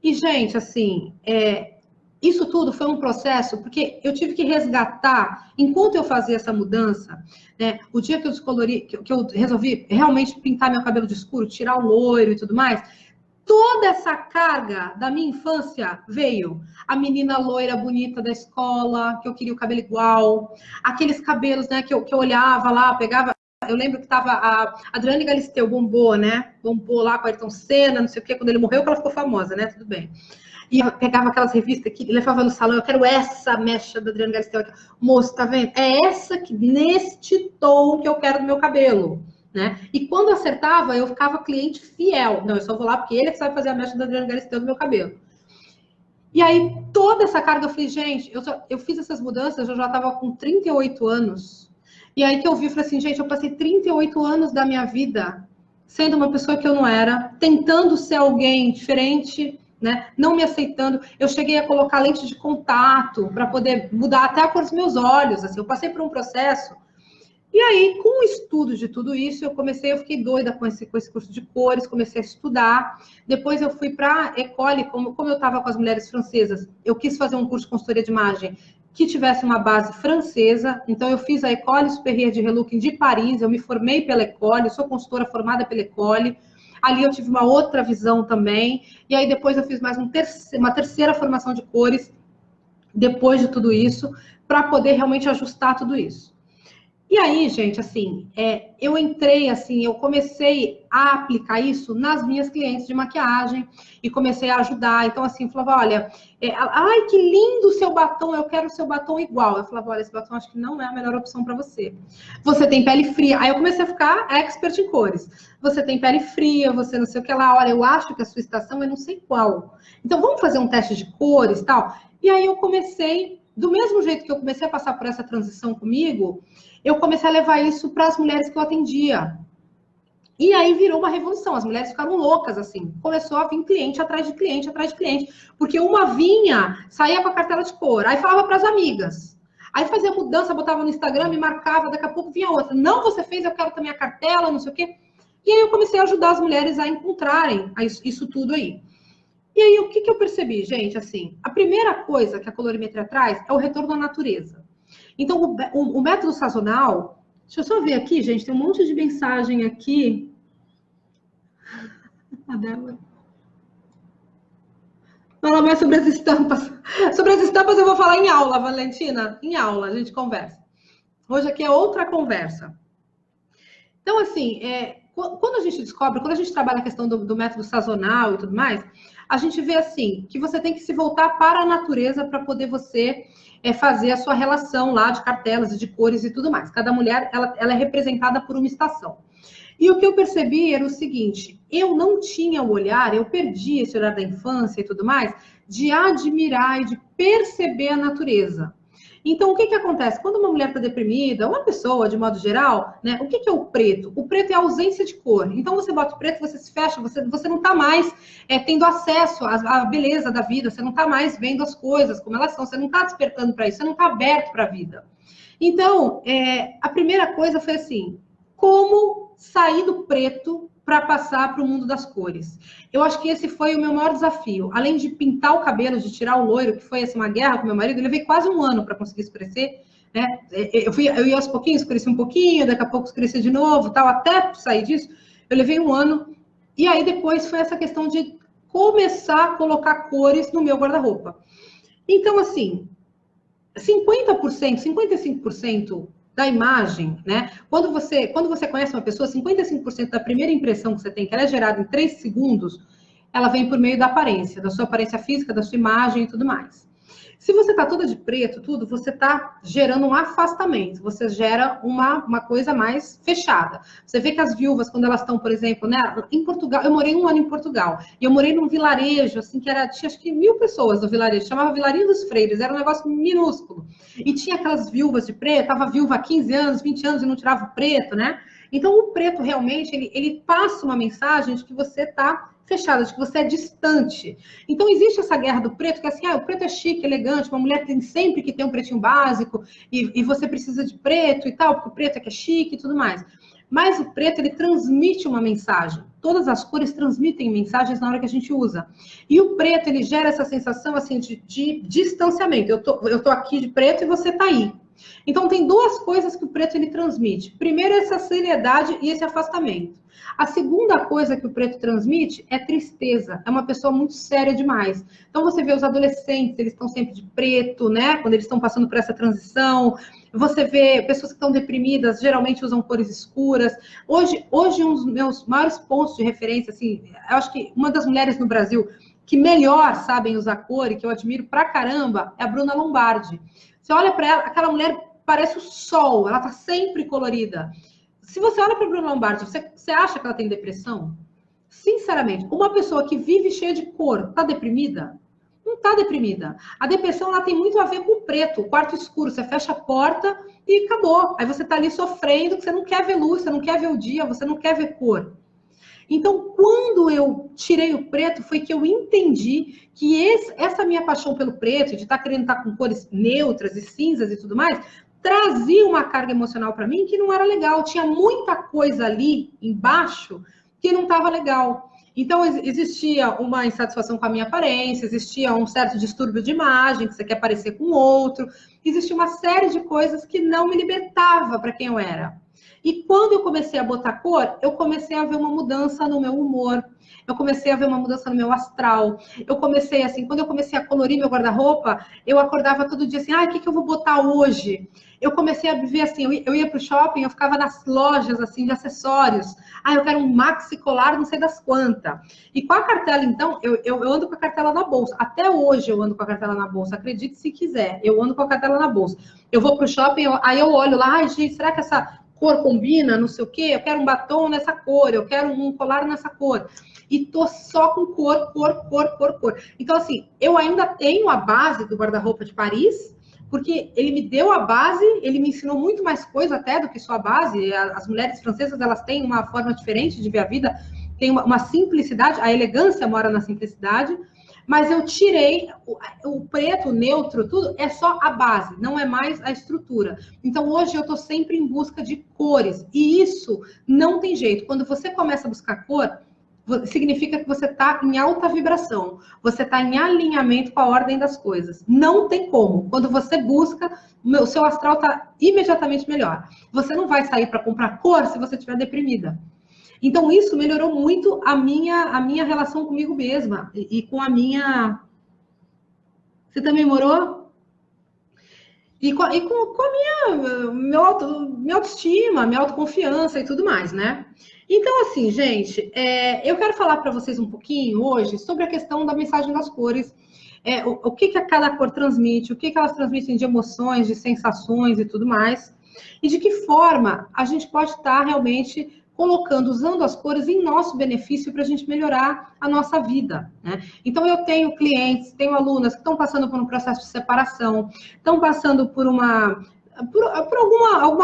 E, gente, assim, isso tudo foi um processo, porque eu tive que resgatar, enquanto eu fazia essa mudança, né, o dia que eu descolori, que eu resolvi realmente pintar meu cabelo de escuro, tirar o loiro e tudo mais, toda essa carga da minha infância veio. A menina loira bonita da escola, que eu queria o cabelo igual, aqueles cabelos, né, que eu olhava lá, pegava. Eu lembro que tava a Adriane Galisteu, bombou, né? Bombou lá com a Ayrton Senna, não sei o quê, quando ele morreu, que ela ficou famosa, né? Tudo bem. E eu pegava aquelas revistas que levava no salão, eu quero essa mecha da Adriana Galisteu. Moço, tá vendo? É essa que, neste tom que eu quero no meu cabelo. Né? E quando acertava, eu ficava cliente fiel. Não, eu só vou lá porque ele é que sabe fazer a mecha da Adriana Galisteu no meu cabelo. E aí, toda essa carga, eu falei, gente, eu fiz essas mudanças, eu já estava com 38 anos. E aí que eu vi, eu falei assim, gente, eu passei 38 anos da minha vida sendo uma pessoa que eu não era, tentando ser alguém diferente, né? Não me aceitando. Eu cheguei a colocar lente de contato para poder mudar até a cor dos meus olhos. Assim, eu passei por um processo. E aí, com o estudo de tudo isso, eu fiquei doida com esse curso de cores, comecei a estudar. Depois eu fui para a École, como eu estava com as mulheres francesas, eu quis fazer um curso de consultoria de imagem que tivesse uma base francesa. Então, eu fiz a École Supérieure de Relooking de Paris, eu me formei pela École, sou consultora formada pela École. Ali eu tive uma outra visão também. E aí, depois eu fiz mais uma terceira formação de cores, depois de tudo isso, para poder realmente ajustar tudo isso. E aí, gente, assim, eu entrei, assim, eu comecei a aplicar isso nas minhas clientes de maquiagem e comecei a ajudar. Então, assim, eu falava, olha, ai, que lindo o seu batom, eu quero o seu batom igual. Eu falava, olha, esse batom acho que não é a melhor opção para você. Você tem pele fria. Aí eu comecei a ficar expert em cores. Você tem pele fria, você não sei o que lá. Olha, eu acho que a sua estação é não sei qual. Então, vamos fazer um teste de cores e tal? E aí eu comecei, do mesmo jeito que eu comecei a passar por essa transição comigo, eu comecei a levar isso para as mulheres que eu atendia. E aí virou uma revolução, as mulheres ficaram loucas, assim. Começou a vir cliente atrás de cliente, atrás de cliente. Porque uma vinha, saía com a cartela de cor, aí falava para as amigas. Aí fazia mudança, botava no Instagram, me marcava, daqui a pouco vinha outra. Não, você fez, eu quero também a cartela, não sei o quê. E aí eu comecei a ajudar as mulheres a encontrarem isso tudo aí. E aí, o que eu percebi, gente? Assim, a primeira coisa que a colorimetria traz é o retorno à natureza. Então, o método sazonal... Deixa eu só ver aqui, gente. Tem um monte de mensagem aqui. A Débora. Fala mais sobre as estampas. Sobre as estampas eu vou falar em aula, Valentina. Em aula, a gente conversa. Hoje aqui é outra conversa. Então, assim, quando a gente descobre, quando a gente trabalha a questão do método sazonal e tudo mais, a gente vê, assim, que você tem que se voltar para a natureza para poder você fazer a sua relação lá de cartelas e de cores e tudo mais. Cada mulher, ela é representada por uma estação. E o que eu percebi era o seguinte, eu não tinha o olhar, eu perdi esse olhar da infância e tudo mais, de admirar e de perceber a natureza. Então, o que acontece? Quando uma mulher está deprimida, uma pessoa, de modo geral, né? O que é o preto? O preto é a ausência de cor. Então, você bota o preto, você se fecha, você não está mais tendo acesso à beleza da vida, você não está mais vendo as coisas como elas são, você não está despertando para isso, você não está aberto para a vida. Então, a primeira coisa foi assim, como sair do preto para passar para o mundo das cores. Eu acho que esse foi o meu maior desafio. Além de pintar o cabelo, de tirar o loiro, que foi assim, uma guerra com meu marido, eu levei quase um ano para conseguir escurecer, né? Eu ia aos pouquinhos, escureci um pouquinho, daqui a pouco escureci de novo, tal, até sair disso, eu levei um ano. E aí depois foi essa questão de começar a colocar cores no meu guarda-roupa. Então, assim, 50%, 55% da imagem, né? Quando você conhece uma pessoa, 55% da primeira impressão que você tem, que ela é gerada em 3 segundos, ela vem por meio da aparência, da sua aparência física, da sua imagem e tudo mais. Se você tá toda de preto, tudo, você tá gerando um afastamento, você gera uma coisa mais fechada. Você vê que as viúvas, quando elas estão, por exemplo, né, em Portugal, eu morei um ano em Portugal, e eu morei num vilarejo, assim, que tinha acho que 1000 pessoas no vilarejo, chamava Vilarinho dos Freires, era um negócio minúsculo. E tinha aquelas viúvas de preto, tava viúva há 15 anos, 20 anos e não tirava o preto, né? Então, o preto realmente, ele passa uma mensagem de que você tá fechada, de que você é distante. Então, existe essa guerra do preto, que é assim, o preto é chique, elegante, uma mulher tem sempre que ter um pretinho básico, e você precisa de preto e tal, porque o preto é que é chique e tudo mais. Mas o preto, ele transmite uma mensagem. Todas as cores transmitem mensagens na hora que a gente usa. E o preto, ele gera essa sensação, assim, de distanciamento. Eu tô aqui de preto e você tá aí. Então, tem duas coisas que o preto, ele transmite. Primeiro, essa seriedade e esse afastamento. A segunda coisa que o preto transmite é tristeza. É uma pessoa muito séria demais. Então, você vê os adolescentes, eles estão sempre de preto, né? Quando eles estão passando por essa transição. Você vê pessoas que estão deprimidas, geralmente usam cores escuras. Hoje um dos meus maiores pontos de referência, assim, eu acho que uma das mulheres no Brasil que melhor sabem usar cor e que eu admiro pra caramba é a Bruna Lombardi. Você olha para ela, aquela mulher parece o sol, ela tá sempre colorida. Se você olha para a Bruna Lombardi, você acha que ela tem depressão? Sinceramente, uma pessoa que vive cheia de cor, tá deprimida? Não tá deprimida. A depressão, ela tem muito a ver com o preto, o quarto escuro. Você fecha a porta e acabou. Aí você tá ali sofrendo, que você não quer ver luz, você não quer ver o dia, você não quer ver cor. Então, quando eu tirei o preto, foi que eu entendi que essa minha paixão pelo preto, de estar querendo estar com cores neutras e cinzas e tudo mais, trazia uma carga emocional para mim que não era legal. Tinha muita coisa ali embaixo que não estava legal. Então, existia uma insatisfação com a minha aparência, existia um certo distúrbio de imagem, que você quer parecer com outro, existia uma série de coisas que não me libertava para quem eu era. E quando eu comecei a botar cor, eu comecei a ver uma mudança no meu humor, eu comecei a ver uma mudança no meu astral, eu comecei assim, quando eu comecei a colorir meu guarda-roupa, eu acordava todo dia assim, o que eu vou botar hoje? Eu comecei a viver assim, eu ia para o shopping, eu ficava nas lojas assim de acessórios, eu quero um maxi colar, não sei das quantas. E com a cartela, então, eu ando com a cartela na bolsa, até hoje eu ando com a cartela na bolsa, acredite se quiser, eu ando com a cartela na bolsa. Eu vou para o shopping, aí eu olho lá, gente, será que essa cor combina, não sei o quê, eu quero um batom nessa cor, eu quero um colar nessa cor. E tô só com cor. Então, assim, eu ainda tenho a base do guarda-roupa de Paris, porque ele me deu a base, ele me ensinou muito mais coisa até do que só a base. As mulheres francesas, elas têm uma forma diferente de ver a vida, tem uma simplicidade, a elegância mora na simplicidade, mas eu tirei o preto, o neutro, tudo, é só a base, não é mais a estrutura. Então, hoje eu estou sempre em busca de cores, e isso não tem jeito. Quando você começa a buscar cor, significa que você está em alta vibração, você está em alinhamento com a ordem das coisas. Não tem como. Quando você busca, o seu astral está imediatamente melhor. Você não vai sair para comprar cor se você estiver deprimida. Então, isso melhorou muito a minha relação comigo mesma e com a minha... Você também morou? E com a minha autoestima, minha autoconfiança e tudo mais, né? Então, assim, gente, eu quero falar para vocês um pouquinho hoje sobre a questão da mensagem das cores, o que cada cor transmite, o que elas transmitem de emoções, de sensações e tudo mais, e de que forma a gente pode estar realmente usando as cores em nosso benefício para a gente melhorar a nossa vida, né? Então, eu tenho clientes, tenho alunas que estão passando por um processo de separação, estão passando por alguma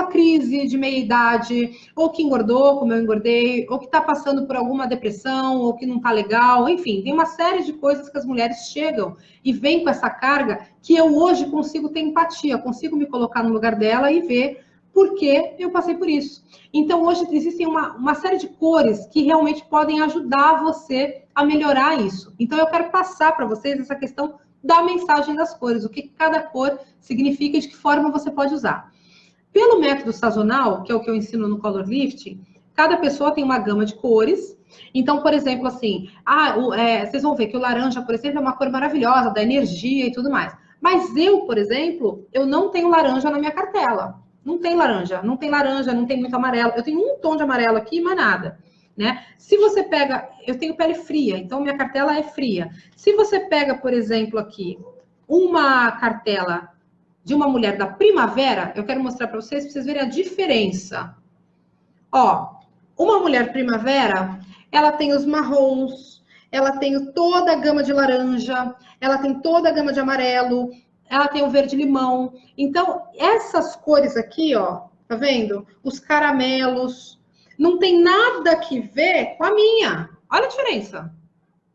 crise de meia-idade, ou que engordou, como eu engordei, ou que está passando por alguma depressão, ou que não está legal, enfim, tem uma série de coisas que as mulheres chegam e vêm com essa carga que eu hoje consigo ter empatia, consigo me colocar no lugar dela e ver porque eu passei por isso. Então, hoje existem uma série de cores que realmente podem ajudar você a melhorar isso. Então, eu quero passar para vocês essa questão da mensagem das cores, o que cada cor significa e de que forma você pode usar. Pelo método sazonal, que é o que eu ensino no Color Lifting, cada pessoa tem uma gama de cores. Então, por exemplo, assim, vocês vão ver que o laranja, por exemplo, é uma cor maravilhosa, da energia e tudo mais. Mas eu, por exemplo, eu não tenho laranja na minha cartela. Não tem laranja, não tem muito amarelo. Eu tenho um tom de amarelo aqui, mas nada, né? Se você pega, eu tenho pele fria, então minha cartela é fria. Se você pega, por exemplo, aqui, uma cartela de uma mulher da primavera, eu quero mostrar para vocês verem a diferença. Ó, uma mulher primavera, ela tem os marrons, ela tem toda a gama de laranja, ela tem toda a gama de amarelo, ela tem o verde-limão. Então, essas cores aqui, ó, tá vendo? Os caramelos, não tem nada que ver com a minha. Olha a diferença.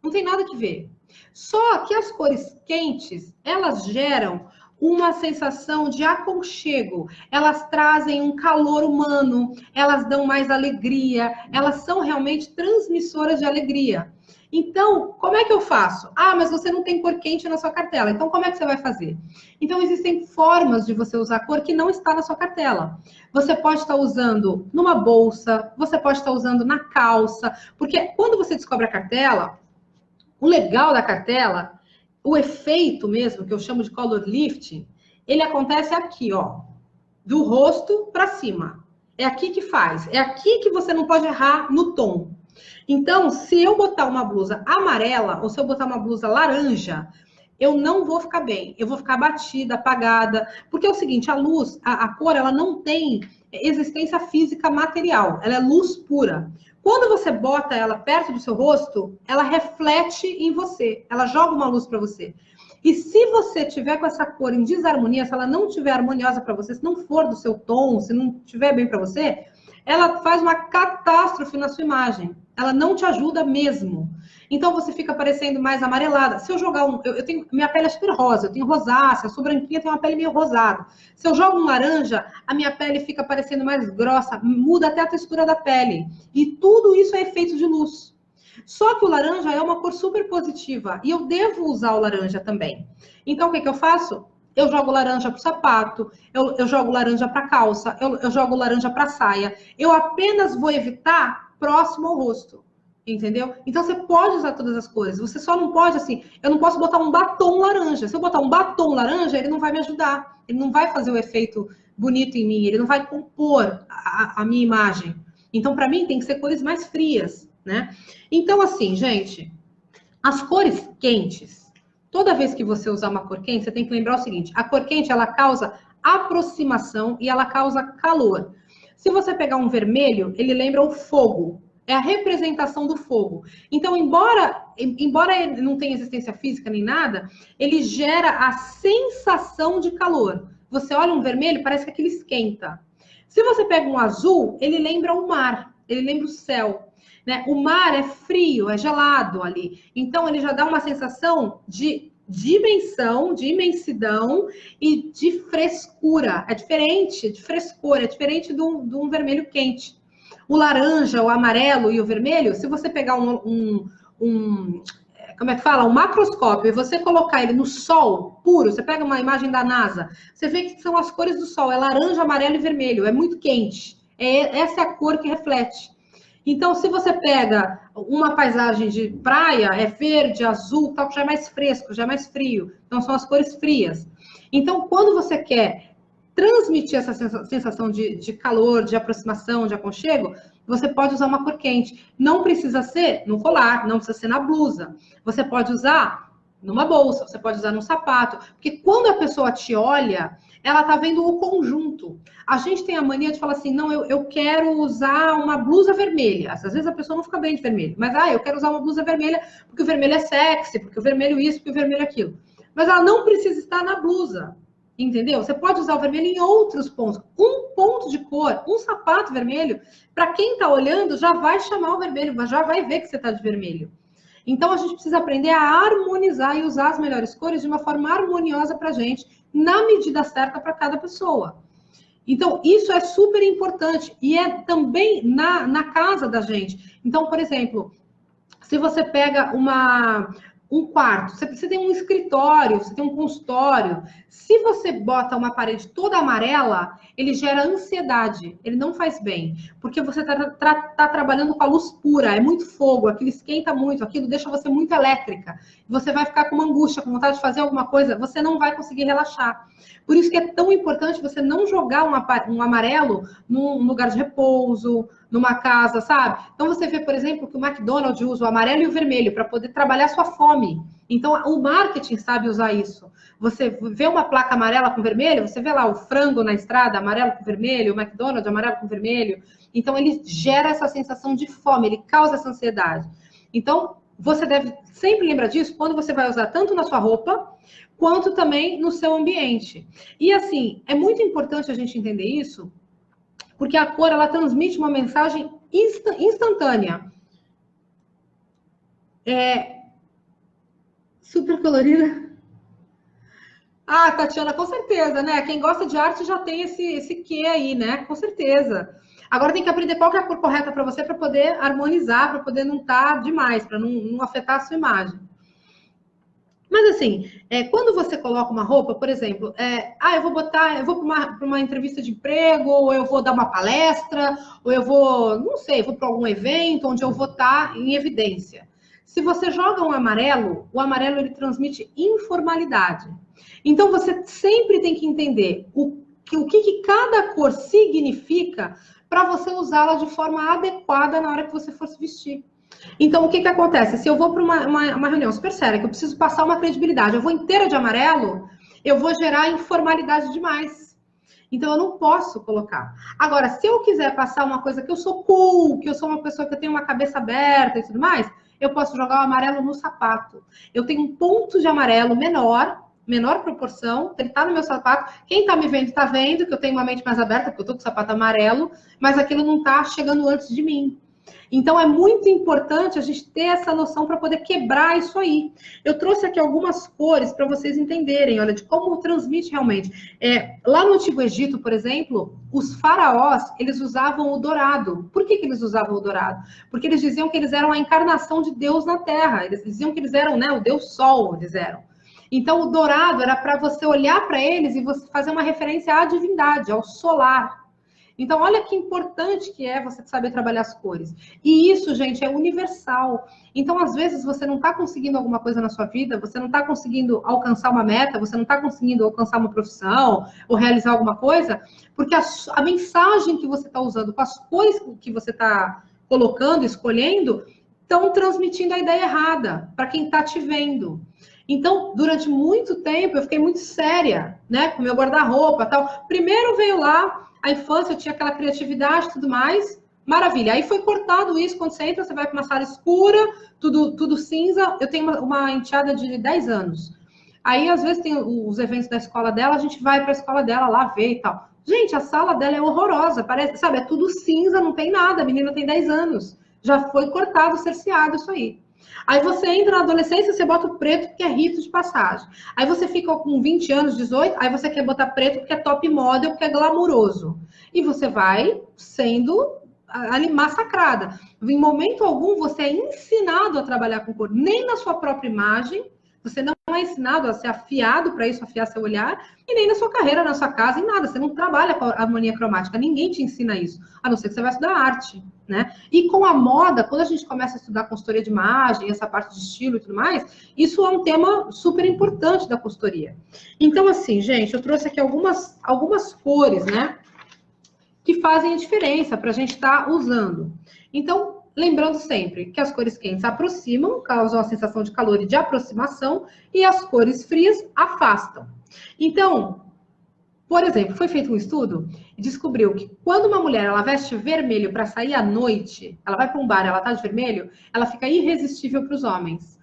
Não tem nada que ver. Só que as cores quentes, elas geram uma sensação de aconchego. Elas trazem um calor humano, elas dão mais alegria, elas são realmente transmissoras de alegria. Então, como é que eu faço? Ah, mas você não tem cor quente na sua cartela. Então, como é que você vai fazer? Então, existem formas de você usar cor que não está na sua cartela. Você pode estar usando numa bolsa, você pode estar usando na calça, porque quando você descobre a cartela, o legal da cartela, o efeito mesmo, que eu chamo de color lifting, ele acontece aqui, ó, do rosto para cima. É aqui que faz. É aqui que você não pode errar no tom. Então, se eu botar uma blusa amarela ou se eu botar uma blusa laranja, eu não vou ficar bem. Eu vou ficar batida, apagada. Porque é o seguinte, a luz, a cor, ela não tem existência física material. Ela é luz pura. Quando você bota ela perto do seu rosto, ela reflete em você. Ela joga uma luz para você. E se você tiver com essa cor em desarmonia, se ela não tiver harmoniosa para você, se não for do seu tom, se não estiver bem para você, ela faz uma catástrofe na sua imagem. Ela não te ajuda mesmo. Então você fica parecendo mais amarelada. Se eu jogar eu tenho, minha pele é super rosa, eu tenho rosácea, eu sou branquinha, tenho uma pele meio rosada. Se eu jogo um laranja, a minha pele fica parecendo mais grossa, muda até a textura da pele. E tudo isso é efeito de luz. Só que o laranja é uma cor super positiva e eu devo usar o laranja também. Então o que eu faço? Eu jogo laranja para o sapato, eu jogo laranja para calça, eu jogo laranja para saia. Eu apenas vou evitar próximo ao rosto, entendeu? Então você pode usar todas as cores. Você só não pode, assim, eu não posso botar um batom laranja. Se eu botar um batom laranja, ele não vai me ajudar. Ele não vai fazer o efeito bonito em mim, ele não vai compor a minha imagem. Então, para mim, tem que ser cores mais frias, né? Então, assim, gente, as cores quentes, toda vez que você usar uma cor quente, você tem que lembrar o seguinte, a cor quente, ela causa aproximação e ela causa calor. Se você pegar um vermelho, ele lembra o fogo, é a representação do fogo. Então, embora ele não tenha existência física nem nada, ele gera a sensação de calor. Você olha um vermelho, parece que aquilo esquenta. Se você pega um azul, ele lembra o mar, ele lembra o céu. Né? O mar é frio, é gelado ali. Então, ele já dá uma sensação de dimensão, de imensidão e de frescura. É diferente de frescor, é diferente de um vermelho quente. O laranja, o amarelo e o vermelho, se você pegar como é que fala? Um macroscópio e você colocar ele no sol puro, você pega uma imagem da NASA, você vê que são as cores do sol, é laranja, amarelo e vermelho, é muito quente. Essa é a cor que reflete. Então, se você pega uma paisagem de praia, é verde, azul, tal, que já é mais fresco, já é mais frio. Então, são as cores frias. Então, quando você quer transmitir essa sensação de calor, de aproximação, de aconchego, você pode usar uma cor quente. Não precisa ser no colar, não precisa ser na blusa. Você pode usar numa bolsa, você pode usar num sapato. Porque quando a pessoa te olha, ela tá vendo o conjunto. A gente tem a mania de falar assim, não, eu quero usar uma blusa vermelha. Às vezes a pessoa não fica bem de vermelho. Mas, eu quero usar uma blusa vermelha porque o vermelho é sexy, porque o vermelho isso, porque o vermelho aquilo. Mas ela não precisa estar na blusa. Entendeu? Você pode usar o vermelho em outros pontos. Um ponto de cor, um sapato vermelho, para quem está olhando, já vai chamar o vermelho, já vai ver que você está de vermelho. Então, a gente precisa aprender a harmonizar e usar as melhores cores de uma forma harmoniosa para a gente, na medida certa para cada pessoa. Então, isso é super importante e é também na casa da gente. Então, por exemplo, se você pega um quarto, você tem um escritório, você tem um consultório, se você bota uma parede toda amarela, ele gera ansiedade, ele não faz bem, porque você tá trabalhando com a luz pura, é muito fogo, aquilo esquenta muito, aquilo deixa você muito elétrica, você vai ficar com uma angústia, com vontade de fazer alguma coisa, você não vai conseguir relaxar. Por isso que é tão importante você não jogar um amarelo num lugar de repouso, numa casa, sabe? Então você vê, por exemplo, que o McDonald's usa o amarelo e o vermelho para poder trabalhar sua fome. Então o marketing sabe usar isso. Você vê uma placa amarela com vermelho, você vê lá o frango na estrada, amarelo com vermelho, o McDonald's amarelo com vermelho. Então ele gera essa sensação de fome, ele causa essa ansiedade. Então você deve sempre lembrar disso quando você vai usar tanto na sua roupa quanto também no seu ambiente. E assim, é muito importante a gente entender isso, porque a cor, ela transmite uma mensagem instantânea. Super colorida. Ah, Tatiana, com certeza, né? Quem gosta de arte já tem esse quê aí, né? Com certeza. Agora tem que aprender qual que é a cor correta para você, para poder harmonizar, para poder não estar demais, para não afetar a sua imagem. Mas assim, quando você coloca uma roupa, por exemplo, eu vou para uma entrevista de emprego, ou eu vou dar uma palestra, ou eu vou, não sei, vou para algum evento onde eu vou estar em evidência. Se você joga um amarelo, o amarelo ele transmite informalidade. Então você sempre tem que entender o que cada cor significa para você usá-la de forma adequada na hora que você for se vestir. Então, o que acontece? Se eu vou para uma reunião super séria, que eu preciso passar uma credibilidade, eu vou inteira de amarelo, eu vou gerar informalidade demais. Então, eu não posso colocar. Agora, se eu quiser passar uma coisa que eu sou cool, que eu sou uma pessoa que tem uma cabeça aberta e tudo mais, eu posso jogar o amarelo no sapato. Eu tenho um ponto de amarelo menor proporção, ele tá no meu sapato. Quem tá me vendo, tá vendo que eu tenho uma mente mais aberta, porque eu tô com o sapato amarelo, mas aquilo não tá chegando antes de mim. Então, é muito importante a gente ter essa noção para poder quebrar isso aí. Eu trouxe aqui algumas cores para vocês entenderem, olha, de como transmite realmente. Lá no Antigo Egito, por exemplo, os faraós, eles usavam o dourado. Por que eles usavam o dourado? Porque eles diziam que eles eram a encarnação de Deus na Terra. Eles diziam que eles eram, né, o Deus Sol, eles eram. Então, o dourado era para você olhar para eles e você fazer uma referência à divindade, ao solar. Então, olha que importante que é você saber trabalhar as cores. E isso, gente, é universal. Então, às vezes, você não está conseguindo alguma coisa na sua vida, você não está conseguindo alcançar uma meta, você não está conseguindo alcançar uma profissão ou realizar alguma coisa, porque a mensagem que você está usando, com as cores que você está colocando, escolhendo, estão transmitindo a ideia errada para quem está te vendo. Então, durante muito tempo, eu fiquei muito séria, né, com o meu guarda-roupa e tal. Primeiro veio lá a infância, eu tinha aquela criatividade e tudo mais, maravilha. Aí foi cortado isso, quando você entra, você vai para uma sala escura, tudo cinza. Eu tenho uma enteada de 10 anos. Aí, às vezes, tem os eventos da escola dela, a gente vai para a escola dela lá ver e tal. Gente, a sala dela é horrorosa, parece, sabe, é tudo cinza, não tem nada, a menina tem 10 anos. Já foi cortado, cerceado isso aí. Aí você entra na adolescência, você bota o preto porque é rito de passagem. Aí você fica com 20 anos, 18, aí você quer botar preto porque é top model, porque é glamuroso. E você vai sendo ali massacrada. Em momento algum você é ensinado a trabalhar com cor, nem na sua própria imagem, você não é ensinado a ser afiado para isso, afiar seu olhar, e nem na sua carreira, na sua casa, em nada. Você não trabalha com a harmonia cromática, ninguém te ensina isso, a não ser que você vai estudar arte, né? E com a moda, quando a gente começa a estudar consultoria de imagem, essa parte de estilo e tudo mais, isso é um tema super importante da consultoria. Então, assim, gente, eu trouxe aqui algumas cores, né, que fazem a diferença para a gente estar usando. Então, lembrando sempre que as cores quentes aproximam, causam a sensação de calor e de aproximação, e as cores frias afastam. Então, por exemplo, foi feito um estudo e descobriu que quando uma mulher ela veste vermelho para sair à noite, ela vai para um bar, ela tá de vermelho, ela fica irresistível para os homens.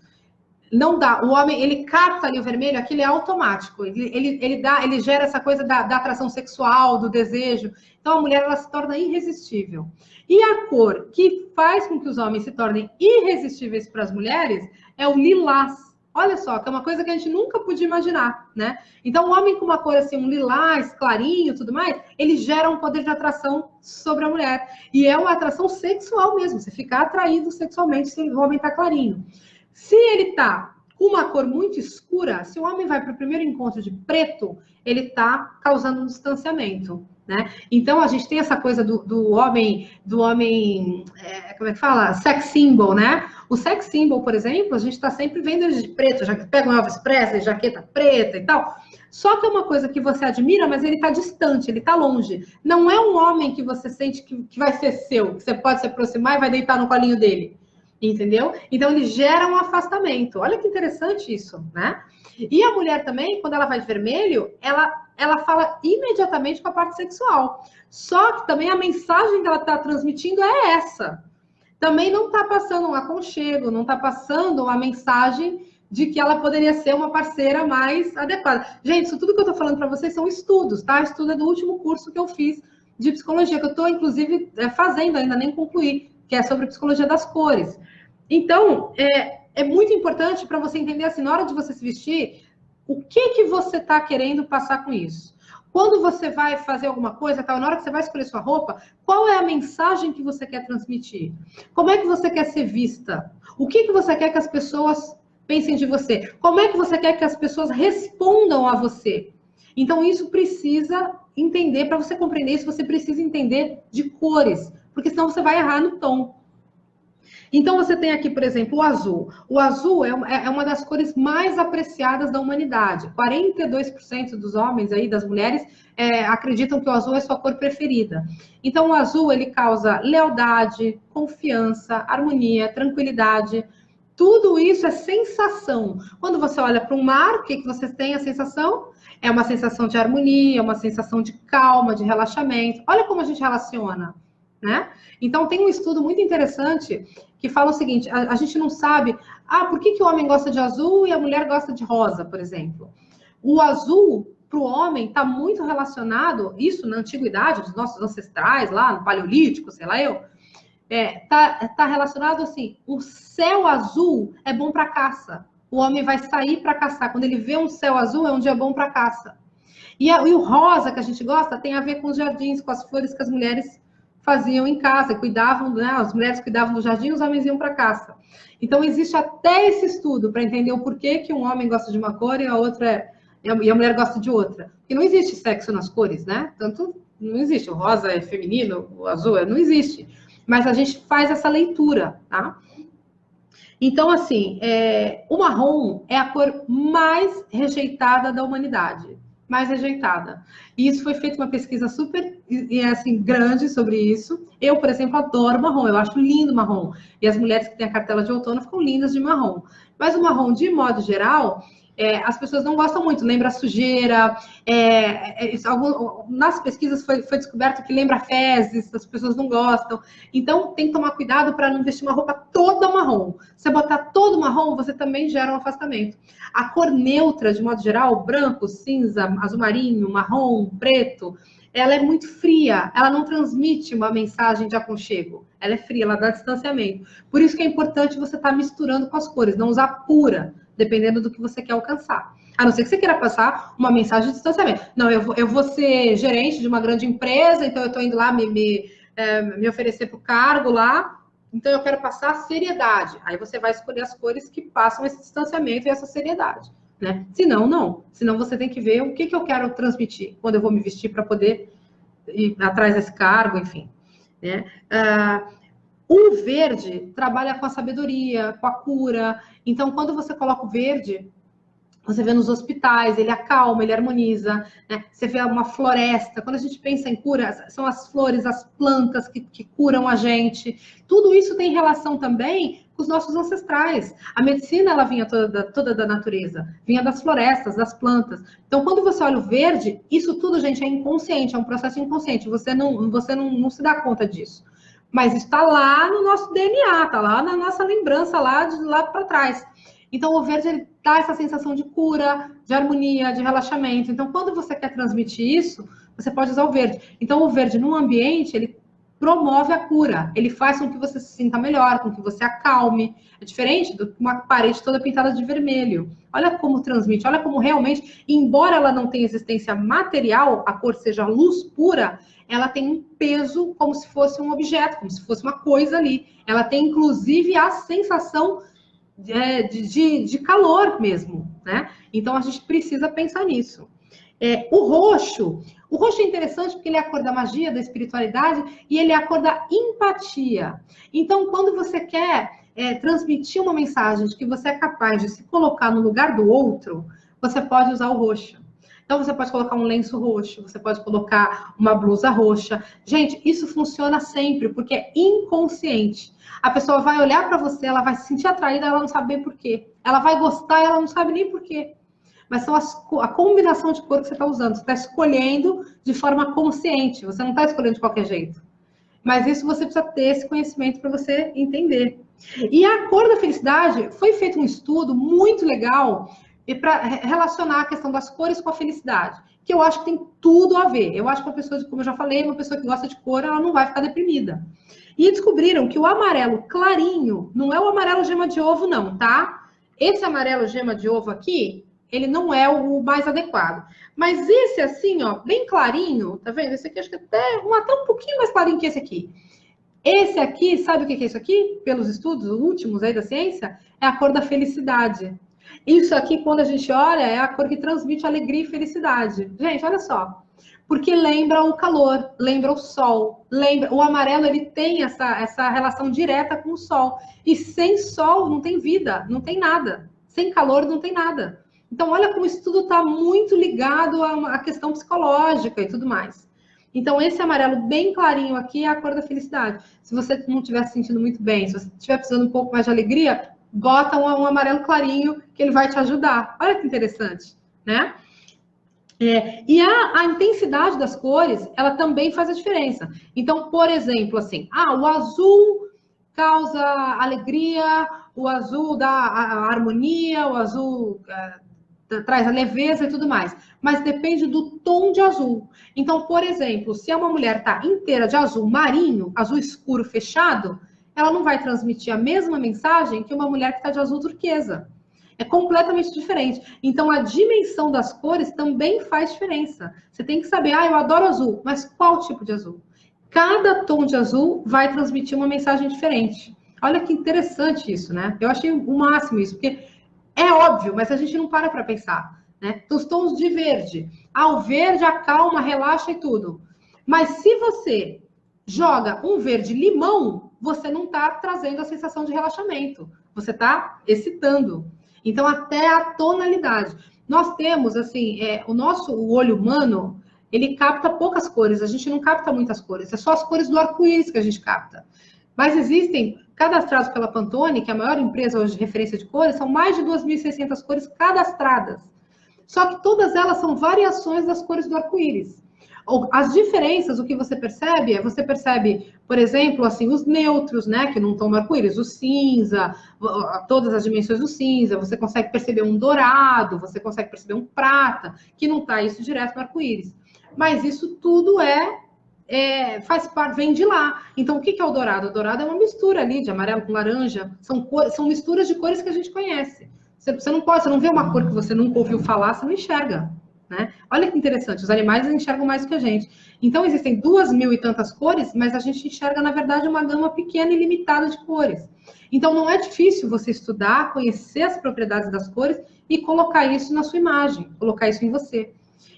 Não dá, o homem, ele capta ali o vermelho, aquilo é automático, ele gera essa coisa da atração sexual, do desejo. Então a mulher ela se torna irresistível. E a cor que faz com que os homens se tornem irresistíveis para as mulheres é o lilás. Olha só, que é uma coisa que a gente nunca podia imaginar, né? Então, o homem com uma cor assim, um lilás, clarinho, tudo mais, ele gera um poder de atração sobre a mulher. E é uma atração sexual mesmo, você fica atraído sexualmente se o homem tá clarinho. Se ele tá com uma cor muito escura, se o homem vai para o primeiro encontro de preto, ele está causando um distanciamento, né? Então a gente tem essa coisa do homem, como é que fala? Sex symbol, né? O sex symbol, por exemplo, a gente está sempre vendo ele de preto, já pega um Elvis Presley, jaqueta preta e tal. Só que é uma coisa que você admira, mas ele está distante, ele está longe. Não é um homem que você sente que vai ser seu, que você pode se aproximar e vai deitar no colinho dele. Entendeu? Então, ele gera um afastamento. Olha que interessante isso, né? E a mulher também, quando ela vai de vermelho, ela fala imediatamente com a parte sexual. Só que também a mensagem que ela está transmitindo é essa. Também não está passando um aconchego, não está passando uma mensagem de que ela poderia ser uma parceira mais adequada. Gente, isso tudo que eu estou falando para vocês são estudos, tá? Estudo é do último curso que eu fiz de psicologia, que eu estou, inclusive, fazendo, ainda nem concluí, que é sobre psicologia das cores. Então, é muito importante para você entender, assim, na hora de você se vestir, o que você está querendo passar com isso. Quando você vai fazer alguma coisa, tal, na hora que você vai escolher sua roupa, qual é a mensagem que você quer transmitir? Como é que você quer ser vista? O que você quer que as pessoas pensem de você? Como é que você quer que as pessoas respondam a você? Então, isso precisa entender, para você compreender isso, você precisa entender de cores, porque senão você vai errar no tom. Então, você tem aqui, por exemplo, o azul. O azul é uma das cores mais apreciadas da humanidade. 42% dos homens aí, das mulheres, acreditam que o azul é sua cor preferida. Então, o azul, ele causa lealdade, confiança, harmonia, tranquilidade. Tudo isso é sensação. Quando você olha para o mar, o que você tem a sensação? É uma sensação de harmonia, uma sensação de calma, de relaxamento. Olha como a gente relaciona, né? Então, tem um estudo muito interessante que fala o seguinte, a gente não sabe, por que o homem gosta de azul e a mulher gosta de rosa, por exemplo. O azul, para o homem, está muito relacionado, isso na antiguidade, dos nossos ancestrais, lá no Paleolítico, sei lá eu, tá relacionado assim, o céu azul é bom para caça. O homem vai sair para caçar. Quando ele vê um céu azul, é um dia bom para caça. E o rosa que a gente gosta tem a ver com os jardins, com as flores que as mulheres faziam em casa, cuidavam, né? As mulheres cuidavam do jardim, os homens iam para caça. Então, existe até esse estudo para entender o porquê que um homem gosta de uma cor e a mulher gosta de outra. Porque não existe sexo nas cores, né? Tanto não existe. O rosa é feminino, o azul não existe. Mas a gente faz essa leitura, tá? Então, assim, o marrom é a cor mais rejeitada da humanidade. Mais rejeitada. E isso foi feita uma pesquisa super assim, grande sobre isso. Eu, por exemplo, adoro marrom, eu acho lindo marrom. E as mulheres que têm a cartela de outono ficam lindas de marrom. Mas o marrom, de modo geral, as pessoas não gostam muito, lembra sujeira. Nas pesquisas foi descoberto que lembra fezes, as pessoas não gostam. Então, tem que tomar cuidado para não vestir uma roupa toda marrom. Se você botar todo marrom, você também gera um afastamento. A cor neutra, de modo geral, branco, cinza, azul marinho, marrom, preto, ela é muito fria, ela não transmite uma mensagem de aconchego. Ela é fria, ela dá distanciamento. Por isso que é importante você estar misturando com as cores, não usar pura, dependendo do que você quer alcançar. A não ser que você queira passar uma mensagem de distanciamento. Não, eu vou ser gerente de uma grande empresa, então eu estou indo lá me oferecer para o cargo lá, então eu quero passar seriedade. Aí você vai escolher as cores que passam esse distanciamento e essa seriedade, né? Senão, não. Senão você tem que ver o que eu quero transmitir quando eu vou me vestir para poder ir atrás desse cargo, enfim, né? O verde trabalha com a sabedoria, com a cura. Então, quando você coloca o verde, você vê nos hospitais, ele acalma, ele harmoniza, né? Você vê uma floresta. Quando a gente pensa em cura, são as flores, as plantas que curam a gente. Tudo isso tem relação também com os nossos ancestrais. A medicina, ela vinha toda da natureza, vinha das florestas, das plantas. Então, quando você olha o verde, isso tudo, gente, é inconsciente, é um processo inconsciente. Você não se dá conta disso. Mas está lá no nosso DNA, está lá na nossa lembrança, lá de lá para trás. Então, o verde, ele dá essa sensação de cura, de harmonia, de relaxamento. Então, quando você quer transmitir isso, você pode usar o verde. Então, o verde, num ambiente, ele promove a cura. Ele faz com que você se sinta melhor, com que você acalme. É diferente de uma parede toda pintada de vermelho. Olha como transmite, olha como realmente, embora ela não tenha existência material, a cor seja luz pura, ela tem um peso como se fosse um objeto, como se fosse uma coisa ali. Ela tem, inclusive, a sensação de calor mesmo, né? Então, a gente precisa pensar nisso. O roxo é interessante porque ele é a cor da magia, da espiritualidade, e ele é a cor da empatia. Então, quando você quer transmitir uma mensagem de que você é capaz de se colocar no lugar do outro, você pode usar o roxo. Então, você pode colocar um lenço roxo, você pode colocar uma blusa roxa. Gente, isso funciona sempre, porque é inconsciente. A pessoa vai olhar para você, ela vai se sentir atraída, ela não sabe bem por quê. Ela vai gostar, ela não sabe nem por quê. Mas são a combinação de cor que você está usando. Você está escolhendo de forma consciente. Você não está escolhendo de qualquer jeito. Mas isso você precisa ter esse conhecimento para você entender. E a cor da felicidade, foi feito um estudo muito legal para relacionar a questão das cores com a felicidade. Que eu acho que tem tudo a ver. Eu acho que uma pessoa, como eu já falei, uma pessoa que gosta de cor, ela não vai ficar deprimida. E descobriram que o amarelo clarinho não é o amarelo gema de ovo, não, tá? Esse amarelo gema de ovo aqui, ele não é o mais adequado. Mas esse assim, ó, bem clarinho, tá vendo? Esse aqui acho que até um pouquinho mais clarinho que esse aqui. Esse aqui, sabe o que é isso aqui? Pelos estudos últimos aí da ciência, é a cor da felicidade. Isso aqui, quando a gente olha, é a cor que transmite alegria e felicidade. Gente, olha só. Porque lembra o calor, lembra o sol, lembra o amarelo, ele tem essa relação direta com o sol. E sem sol não tem vida, não tem nada. Sem calor não tem nada. Então, olha como isso tudo está muito ligado à questão psicológica e tudo mais. Então, esse amarelo bem clarinho aqui é a cor da felicidade. Se você não estiver se sentindo muito bem, se você estiver precisando um pouco mais de alegria, bota um amarelo clarinho que ele vai te ajudar. Olha que interessante, né? E a intensidade das cores, ela também faz a diferença. Então, por exemplo, assim, o azul causa alegria, o azul dá a harmonia, o azul traz a leveza e tudo mais. Mas depende do tom de azul. Então, por exemplo, se uma mulher está inteira de azul marinho, azul escuro fechado, ela não vai transmitir a mesma mensagem que uma mulher que está de azul turquesa. É completamente diferente. Então, a dimensão das cores também faz diferença. Você tem que saber, eu adoro azul, mas qual tipo de azul? Cada tom de azul vai transmitir uma mensagem diferente. Olha que interessante isso, né? Eu achei o máximo isso, porque é óbvio, mas a gente não para pensar, né? Os tons de verde. O verde acalma, relaxa e tudo. Mas se você joga um verde limão, você não está trazendo a sensação de relaxamento. Você está excitando. Então, até a tonalidade. Nós temos, assim, o olho humano, ele capta poucas cores. A gente não capta muitas cores. É só as cores do arco-íris que a gente capta. Mas existem, cadastrados pela Pantone, que é a maior empresa hoje de referência de cores, são mais de 2.600 cores cadastradas. Só que todas elas são variações das cores do arco-íris. As diferenças, o que você percebe, por exemplo, assim, os neutros, né, que não estão no arco-íris, o cinza, todas as dimensões do cinza, você consegue perceber um dourado, você consegue perceber um prata, que não está isso direto no arco-íris. Mas isso tudo faz parte, vem de lá. Então, o que é o dourado? O dourado é uma mistura ali de amarelo com laranja, são misturas de cores que a gente conhece. Você não vê uma cor que você nunca ouviu falar, você não enxerga. Né? Olha que interessante, os animais enxergam mais do que a gente. Então, existem 2.000 e tantas cores, mas a gente enxerga, na verdade, uma gama pequena e limitada de cores. Então, não é difícil você estudar, conhecer as propriedades das cores e colocar isso na sua imagem, colocar isso em você.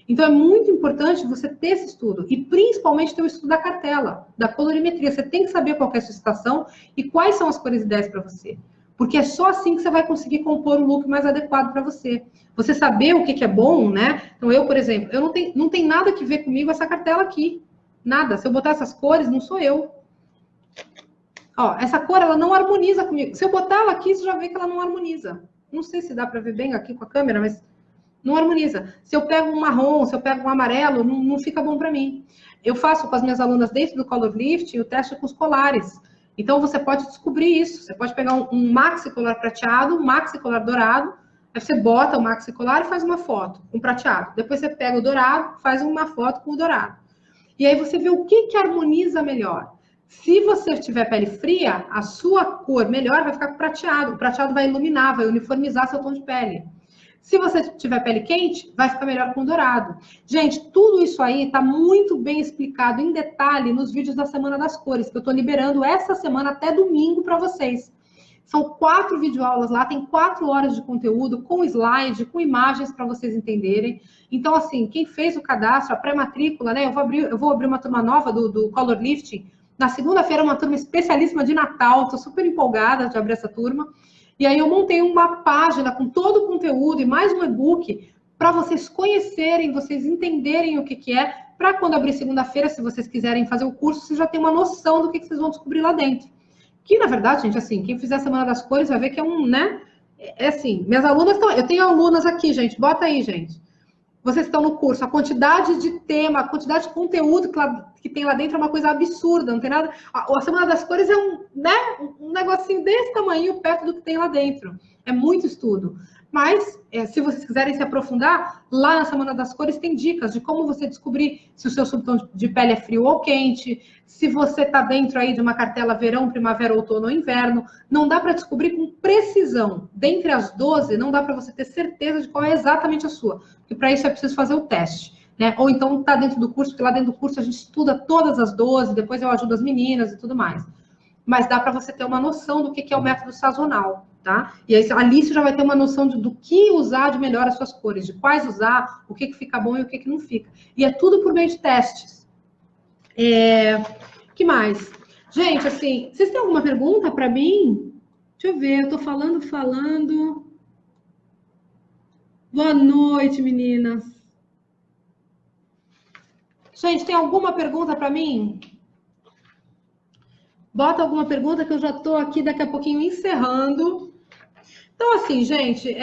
Então, é muito importante você ter esse estudo, e principalmente ter o estudo da cartela, da colorimetria. Você tem que saber qual é a sua estação e quais são as cores ideias para você. Porque é só assim que você vai conseguir compor o look mais adequado para você. Você saber o que é bom, né? Então, eu, por exemplo, não tem nada que ver comigo essa cartela aqui. Nada. Se eu botar essas cores, não sou eu. Ó, essa cor, ela não harmoniza comigo. Se eu botar ela aqui, você já vê que ela não harmoniza. Não sei se dá para ver bem aqui com a câmera, mas não harmoniza. Se eu pego um marrom, se eu pego um amarelo, não fica bom para mim. Eu faço com as minhas alunas dentro do Color Lift o teste com os colares. Então, você pode descobrir isso. Você pode pegar um maxi colar prateado, um maxi colar dourado, aí você bota o maxi colar e faz uma foto com prateado. Depois você pega o dourado, faz uma foto com o dourado. E aí você vê o que harmoniza melhor. Se você tiver pele fria, a sua cor melhor vai ficar com prateado. O prateado vai iluminar, vai uniformizar seu tom de pele. Se você tiver pele quente, vai ficar melhor com dourado. Gente, tudo isso aí está muito bem explicado em detalhe nos vídeos da Semana das Cores, que eu estou liberando essa semana até domingo para vocês. São 4 videoaulas lá, tem 4 horas de conteúdo, com slide, com imagens para vocês entenderem. Então, assim, quem fez o cadastro, a pré-matrícula, né? Eu vou abrir uma turma nova do Color Lifting. Na segunda-feira, uma turma especialíssima de Natal. Estou super empolgada de abrir essa turma. E aí eu montei uma página com todo o conteúdo e mais um e-book para vocês conhecerem, vocês entenderem o que é, para quando abrir segunda-feira, se vocês quiserem fazer o curso, vocês já têm uma noção do que vocês vão descobrir lá dentro. Que, na verdade, gente, assim, quem fizer a Semana das Cores vai ver que é um, né? É assim, minhas alunas estão... Eu tenho alunas aqui, gente, bota aí, gente. Vocês estão no curso, a quantidade de tema, a quantidade de conteúdo que tem lá dentro é uma coisa absurda, não tem nada... A Semana das Cores é um negocinho desse tamanho perto do que tem lá dentro. É muito estudo. Mas, se vocês quiserem se aprofundar, lá na Semana das Cores tem dicas de como você descobrir se o seu subtom de pele é frio ou quente, se você está dentro aí de uma cartela verão, primavera, outono ou inverno. Não dá para descobrir com precisão. Dentre as 12, não dá para você ter certeza de qual é exatamente a sua. Porque para isso é preciso fazer o teste. Né? Ou então está dentro do curso, porque lá dentro do curso a gente estuda todas as 12, depois eu ajudo as meninas e tudo mais. Mas dá para você ter uma noção do que é o método sazonal. Tá? E aí, ali você já vai ter uma noção do que usar de melhor as suas cores, de quais usar, o que fica bom e o que não fica. E é tudo por meio de testes. Que mais? Gente, assim, vocês têm alguma pergunta para mim? Deixa eu ver, eu tô falando. Boa noite, meninas. Gente, tem alguma pergunta para mim? Bota alguma pergunta que eu já tô aqui daqui a pouquinho encerrando. Então, assim, gente,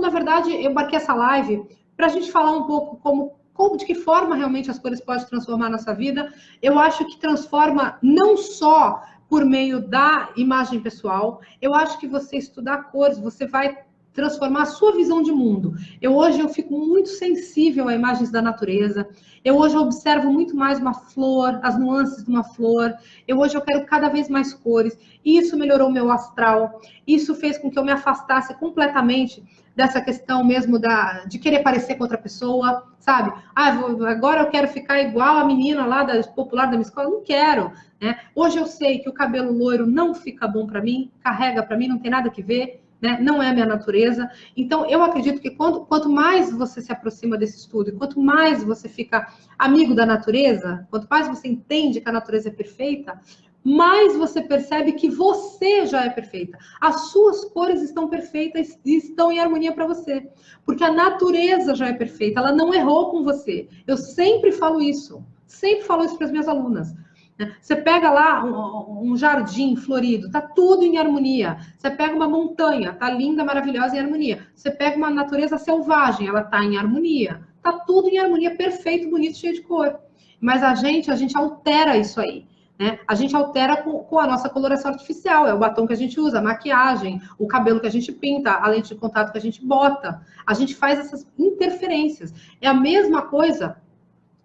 na verdade, eu marquei essa live para a gente falar um pouco de que forma realmente as cores podem transformar a nossa vida. Eu acho que transforma não só por meio da imagem pessoal, eu acho que você estudar cores, você vai transformar a sua visão de mundo. Hoje eu fico muito sensível a imagens da natureza. Hoje eu observo muito mais uma flor, as nuances de uma flor. Hoje eu quero cada vez mais cores. Isso melhorou o meu astral. Isso fez com que eu me afastasse completamente dessa questão mesmo de querer parecer com outra pessoa, sabe? Agora eu quero ficar igual a menina lá popular da minha escola. Não quero, né? Hoje eu sei que o cabelo loiro não fica bom para mim, carrega para mim, não tem nada que ver. Né? Não é a minha natureza. Então, eu acredito que quanto mais você se aproxima desse estudo, e quanto mais você fica amigo da natureza, quanto mais você entende que a natureza é perfeita, mais você percebe que você já é perfeita. As suas cores estão perfeitas e estão em harmonia para você. Porque a natureza já é perfeita, ela não errou com você. Eu sempre falo isso para as minhas alunas. Você pega lá um jardim florido, tá tudo em harmonia. Você pega uma montanha, tá linda, maravilhosa, em harmonia. Você pega uma natureza selvagem, ela tá em harmonia. Tá tudo em harmonia, perfeito, bonito, cheio de cor. Mas a gente altera isso aí. Né? A gente altera com a nossa coloração artificial. É o batom que a gente usa, a maquiagem, o cabelo que a gente pinta, a lente de contato que a gente bota. A gente faz essas interferências. É a mesma coisa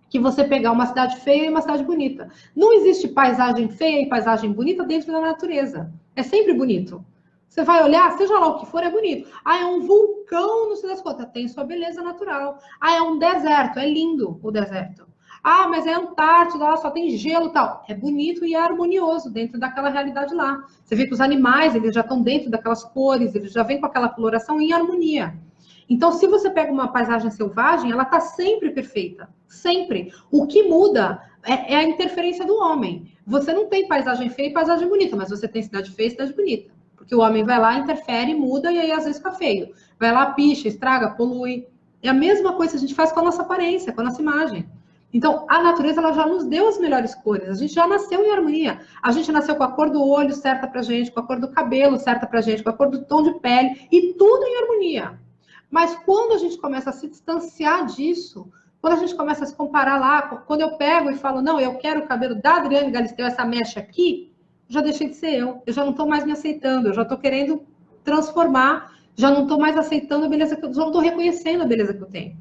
que você pegar uma cidade feia e uma cidade bonita. Não existe paisagem feia e paisagem bonita dentro da natureza. É sempre bonito. Você vai olhar, seja lá o que for, é bonito. É um vulcão, não sei das quantas, tem sua beleza natural. É um deserto, é lindo o deserto. Mas é Antártida, lá só tem gelo e tal. É bonito e é harmonioso dentro daquela realidade lá. Você vê que os animais, eles já estão dentro daquelas cores, eles já vêm com aquela coloração em harmonia. Então, se você pega uma paisagem selvagem, ela está sempre perfeita. Sempre. O que muda é a interferência do homem. Você não tem paisagem feia e paisagem bonita, mas você tem cidade feia e cidade bonita. Porque o homem vai lá, interfere, muda e aí às vezes fica feio. Vai lá, picha, estraga, polui. É a mesma coisa que a gente faz com a nossa aparência, com a nossa imagem. Então, a natureza ela já nos deu as melhores cores. A gente já nasceu em harmonia. A gente nasceu com a cor do olho certa pra gente, com a cor do cabelo certa pra gente, com a cor do tom de pele e tudo em harmonia. Mas quando a gente começa a se distanciar disso, quando a gente começa a se comparar lá, quando eu pego e falo, não, eu quero o cabelo da Adriane Galisteu, essa mecha aqui, já deixei de ser eu já não estou mais me aceitando, eu já estou querendo transformar, já não estou mais aceitando a beleza que eu, já não estou reconhecendo a beleza que eu tenho.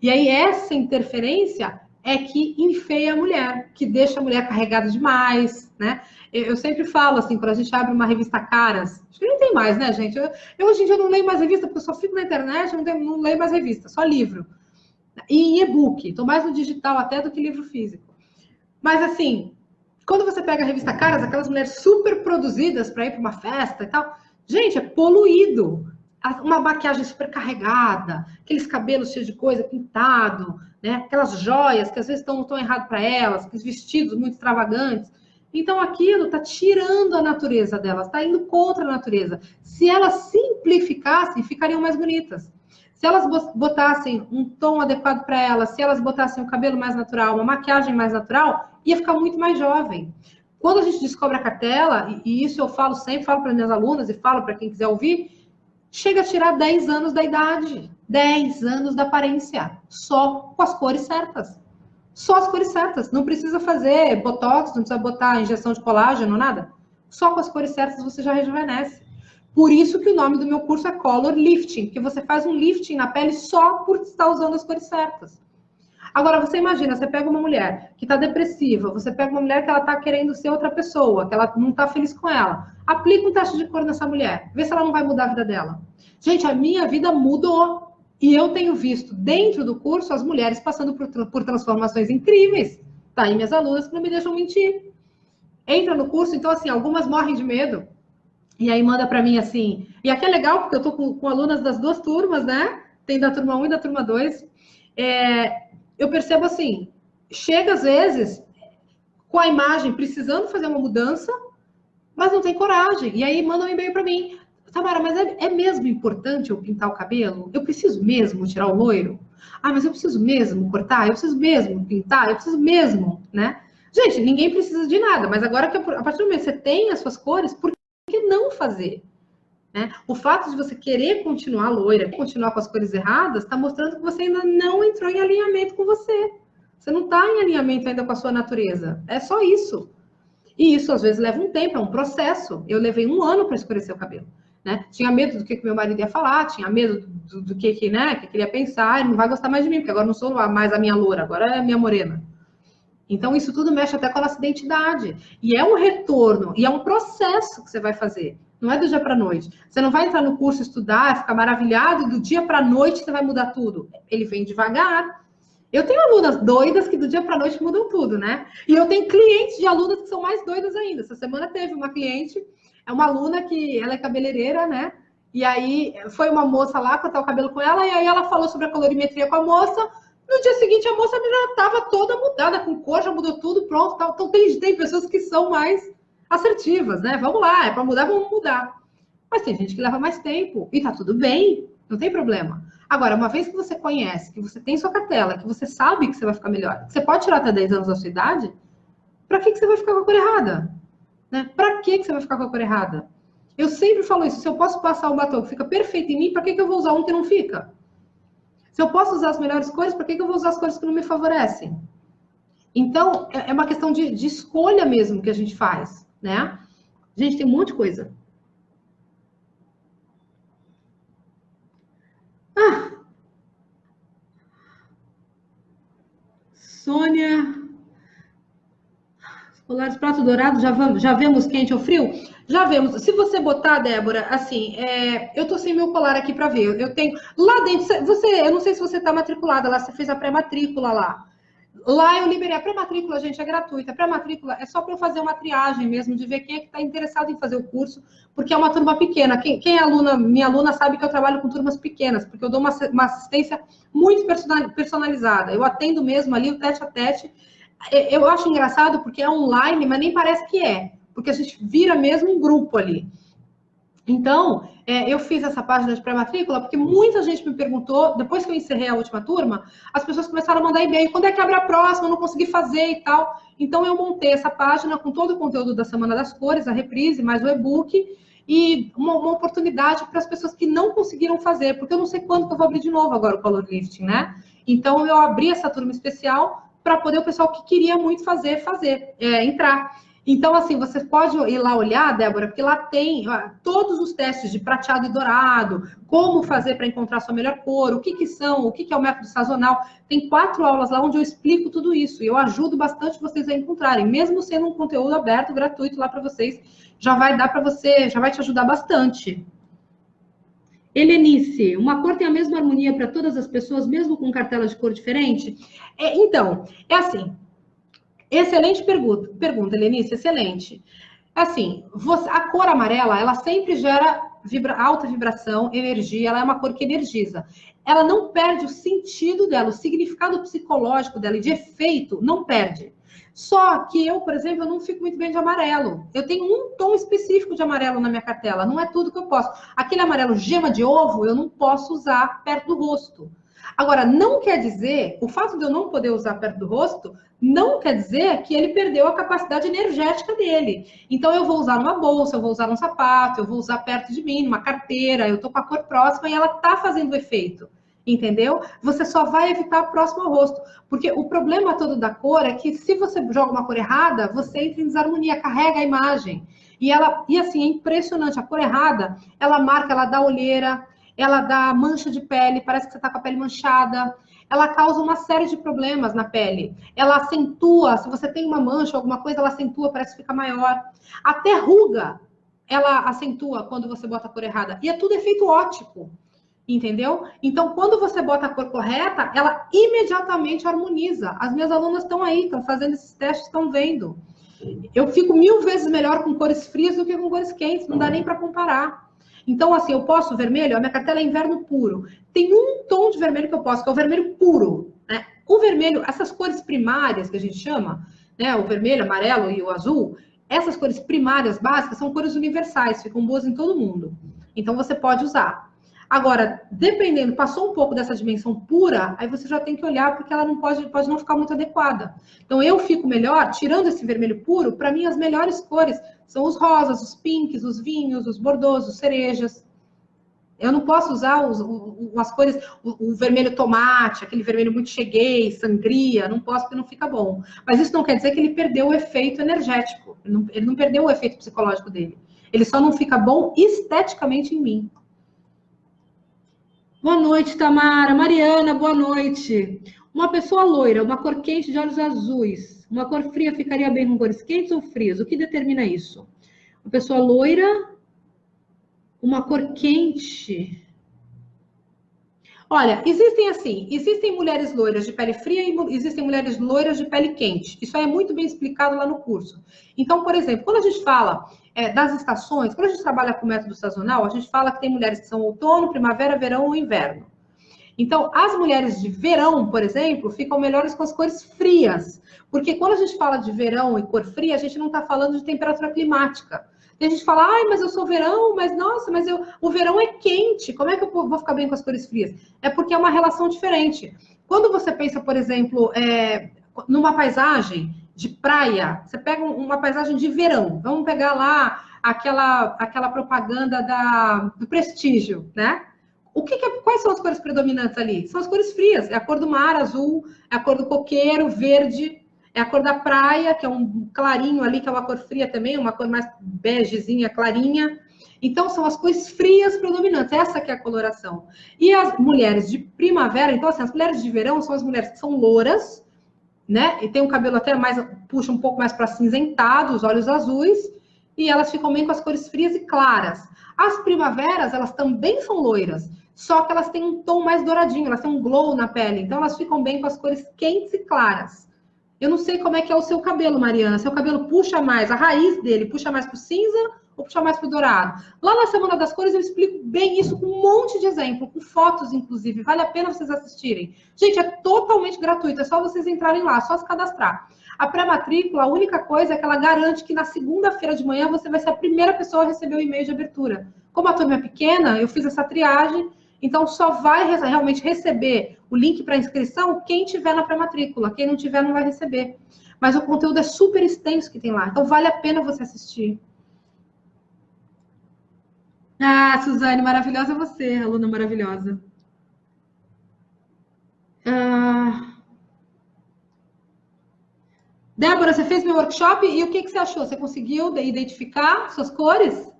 E aí essa interferência é que enfeia a mulher, que deixa a mulher carregada demais, né? Eu sempre falo assim, quando a gente abre uma revista Caras, acho que nem tem mais, né, gente? Eu hoje em dia não leio mais revista, porque eu só fico na internet, não leio mais revista, só livro. E em e-book, estou mais no digital até do que livro físico. Mas assim, quando você pega a revista Caras, aquelas mulheres super produzidas para ir para uma festa e tal, gente, é poluído. Uma maquiagem super carregada, aqueles cabelos cheios de coisa, pintado, né? Aquelas joias que às vezes estão errado para elas, aqueles vestidos muito extravagantes. Então aquilo está tirando a natureza delas, está indo contra a natureza. Se elas simplificassem, ficariam mais bonitas. Se elas botassem um tom adequado para elas, se elas botassem o cabelo mais natural, uma maquiagem mais natural, ia ficar muito mais jovem. Quando a gente descobre a cartela, e isso eu falo sempre, falo para minhas alunas e falo para quem quiser ouvir, chega a tirar 10 anos da idade, 10 anos da aparência, só com as cores certas. Só as cores certas. Não precisa fazer botox, não precisa botar injeção de colágeno, nada. Só com as cores certas você já rejuvenesce. Por isso que o nome do meu curso é Color Lifting, porque você faz um lifting na pele só por estar usando as cores certas. Agora, você imagina, você pega uma mulher que está depressiva, você pega uma mulher que ela está querendo ser outra pessoa, que ela não está feliz com ela. Aplica um teste de cor nessa mulher, vê se ela não vai mudar a vida dela. Gente, a minha vida mudou. E eu tenho visto dentro do curso as mulheres passando por transformações incríveis. Tá aí minhas alunas que não me deixam mentir. Entra no curso, então assim, algumas morrem de medo. E aí manda para mim assim. E aqui é legal, porque eu tô com alunas das duas turmas, né? Tem da turma 1 e da turma 2. Eu percebo assim, chega às vezes com a imagem precisando fazer uma mudança, mas não tem coragem. E aí manda um e-mail para mim. Tamara, mas é mesmo importante eu pintar o cabelo? Eu preciso mesmo tirar o loiro? Ah, mas eu preciso mesmo cortar? Eu preciso mesmo pintar? Eu preciso mesmo, né? Gente, ninguém precisa de nada, mas agora que a partir do momento que você tem as suas cores, por que não fazer? Né? O fato de você querer continuar loira, continuar com as cores erradas, está mostrando que você ainda não entrou em alinhamento com você. Você não está em alinhamento ainda com a sua natureza. É só isso. E isso, às vezes, leva um tempo, é um processo. Eu levei 1 ano para escurecer o cabelo. Né? Tinha medo do que meu marido ia falar, tinha medo do que, né, que ele ia pensar, ele não vai gostar mais de mim, porque agora não sou mais a minha loura, agora é a minha morena. Então, isso tudo mexe até com a nossa identidade. E é um retorno, e é um processo que você vai fazer. Não é do dia para a noite. Você não vai entrar no curso, estudar, ficar maravilhado, e do dia para a noite você vai mudar tudo. Ele vem devagar. Eu tenho alunas doidas que do dia para a noite mudam tudo, né? E eu tenho clientes de alunas que são mais doidas ainda. Essa semana teve uma cliente, é uma aluna que ela é cabeleireira, né? E aí foi uma moça lá cortar o cabelo com ela, e aí ela falou sobre a colorimetria com a moça. No dia seguinte, a moça já estava toda mudada, com cor, já mudou tudo, pronto. Tal. Então, tem pessoas que são mais assertivas, né? Vamos lá, é para mudar, vamos mudar. Mas tem gente que leva mais tempo, e tá tudo bem, não tem problema. Agora, uma vez que você conhece, que você tem sua cartela, que você sabe que você vai ficar melhor, que você pode tirar até 10 anos da sua idade, para que você vai ficar com a cor errada? Né? Para que você vai ficar com a cor errada? Eu sempre falo isso, se eu posso passar um batom que fica perfeito em mim, para que eu vou usar um que não fica? Se eu posso usar as melhores cores, para que eu vou usar as cores que não me favorecem? Então, é uma questão de escolha mesmo que a gente faz, né? Gente, tem um monte de coisa. Sônia... Colares prato dourado, já vemos quente ou frio? Já vemos. Se você botar, Débora, assim, eu tô sem meu colar aqui para ver. Eu tenho lá dentro. Eu não sei se você tá matriculada lá, você fez a pré-matrícula lá. Lá eu liberei a pré-matrícula, gente, é gratuita. A pré-matrícula é só para eu fazer uma triagem mesmo, de ver quem é que está interessado em fazer o curso, porque é uma turma pequena. Quem é aluna, minha aluna sabe que eu trabalho com turmas pequenas, porque eu dou uma assistência muito personalizada. Eu atendo mesmo ali o tete a tete. Eu acho engraçado porque é online, mas nem parece que é, porque a gente vira mesmo um grupo ali. Então, eu fiz essa página de pré-matrícula porque muita gente me perguntou, depois que eu encerrei a última turma, as pessoas começaram a mandar e-mail, quando é que abre a próxima? Eu não consegui fazer e tal. Então, eu montei essa página com todo o conteúdo da Semana das Cores, a reprise, mais o e-book, e uma oportunidade para as pessoas que não conseguiram fazer, porque eu não sei quando que eu vou abrir de novo agora o Color Lifting, né? Então, eu abri essa turma especial para poder o pessoal que queria muito fazer, entrar. Então, assim, você pode ir lá olhar, Débora, porque lá tem todos os testes de prateado e dourado, como fazer para encontrar a sua melhor cor, o que são, o que é o método sazonal. Tem 4 aulas lá onde eu explico tudo isso. E eu ajudo bastante vocês a encontrarem, mesmo sendo um conteúdo aberto, gratuito lá para vocês, já vai dar para você, já vai te ajudar bastante. Helenice, uma cor tem a mesma harmonia para todas as pessoas, mesmo com cartela de cor diferente? Então, é assim, excelente pergunta, Helenice, excelente. Assim, a cor amarela, ela sempre gera alta vibração, energia, ela é uma cor que energiza. Ela não perde o sentido dela, o significado psicológico dela e de efeito, não perde. Só que eu, por exemplo, eu não fico muito bem de amarelo. Eu tenho um tom específico de amarelo na minha cartela, não é tudo que eu posso. Aquele amarelo gema de ovo, eu não posso usar perto do rosto. Agora, não quer dizer, o fato de eu não poder usar perto do rosto, não quer dizer que ele perdeu a capacidade energética dele. Então, eu vou usar numa bolsa, eu vou usar num sapato, eu vou usar perto de mim, numa carteira, eu tô com a cor próxima e ela tá fazendo efeito. Entendeu? Você só vai evitar próximo ao rosto. Porque o problema todo da cor é que se você joga uma cor errada, você entra em desarmonia, carrega a imagem. E assim, é impressionante. A cor errada, ela marca, ela dá olheira, ela dá mancha de pele, parece que você está com a pele manchada. Ela causa uma série de problemas na pele. Ela acentua, se você tem uma mancha, alguma coisa, ela acentua, parece que fica maior. Até ruga, ela acentua quando você bota a cor errada. E é tudo efeito óptico. Entendeu? Então, quando você bota a cor correta, ela imediatamente harmoniza. As minhas alunas estão aí, estão fazendo esses testes, estão vendo. Eu fico 1000 vezes melhor com cores frias do que com cores quentes, não dá nem para comparar. Então, assim, eu posso vermelho, a minha cartela é inverno puro. Tem um tom de vermelho que eu posso, que é o vermelho puro. Né? O vermelho, essas cores primárias que a gente chama, né, o vermelho, o amarelo e o azul, essas cores primárias básicas são cores universais, ficam boas em todo mundo. Então, você pode usar. Agora, dependendo, passou um pouco dessa dimensão pura, aí você já tem que olhar, porque ela não pode não ficar muito adequada. Então, eu fico melhor, tirando esse vermelho puro, para mim as melhores cores são os rosas, os pinks, os vinhos, os bordeaux, os cerejas. Eu não posso usar as cores, o vermelho tomate, aquele vermelho muito cheguei, sangria, não posso porque não fica bom. Mas isso não quer dizer que ele perdeu o efeito energético, ele não perdeu o efeito psicológico dele. Ele só não fica bom esteticamente em mim. Boa noite, Tamara. Mariana, boa noite. Uma pessoa loira, uma cor quente de olhos azuis, uma cor fria ficaria bem com cores quentes ou frias? O que determina isso? Uma pessoa loira, uma cor quente. Olha, existem mulheres loiras de pele fria e existem mulheres loiras de pele quente. Isso aí é muito bem explicado lá no curso. Então, por exemplo, quando a gente fala das estações, quando a gente trabalha com método sazonal, a gente fala que tem mulheres que são outono, primavera, verão ou inverno. Então, as mulheres de verão, por exemplo, ficam melhores com as cores frias. Porque quando a gente fala de verão e cor fria, a gente não está falando de temperatura climática. Tem gente que fala, ai, mas eu sou verão, mas nossa, o verão é quente, como é que eu vou ficar bem com as cores frias? É porque é uma relação diferente. Quando você pensa, por exemplo, numa paisagem de praia, você pega uma paisagem de verão, vamos pegar lá aquela propaganda do Prestígio, né? Quais são as cores predominantes ali? São as cores frias, é a cor do mar, azul, é a cor do coqueiro, verde, é a cor da praia, que é um clarinho ali, que é uma cor fria também, uma cor mais begezinha, clarinha. Então, são as cores frias predominantes, essa que é a coloração. E as mulheres de primavera, então, assim, as mulheres de verão são as mulheres que são louras, né? E tem um cabelo até mais, puxa um pouco mais para cinzentado, os olhos azuis, e elas ficam bem com as cores frias e claras. As primaveras, elas também são loiras, só que elas têm um tom mais douradinho, elas têm um glow na pele, então elas ficam bem com as cores quentes e claras. Eu não sei como é que é o seu cabelo, Mariana. Seu cabelo puxa mais, a raiz dele puxa mais para o cinza ou puxa mais para o dourado? Lá na Semana das Cores eu explico bem isso com um monte de exemplo, com fotos, inclusive. Vale a pena vocês assistirem. Gente, é totalmente gratuito, é só vocês entrarem lá, só se cadastrar. A pré-matrícula, a única coisa é que ela garante que na segunda-feira de manhã você vai ser a primeira pessoa a receber o e-mail de abertura. Como a turma é pequena, eu fiz essa triagem, então só vai realmente receber o link para inscrição quem tiver na pré-matrícula. Quem não tiver não vai receber. Mas o conteúdo é super extenso que tem lá. Então vale a pena você assistir. Ah, Suzane, maravilhosa você, aluna maravilhosa. Débora, você fez meu workshop e o que você achou? Você conseguiu identificar suas cores?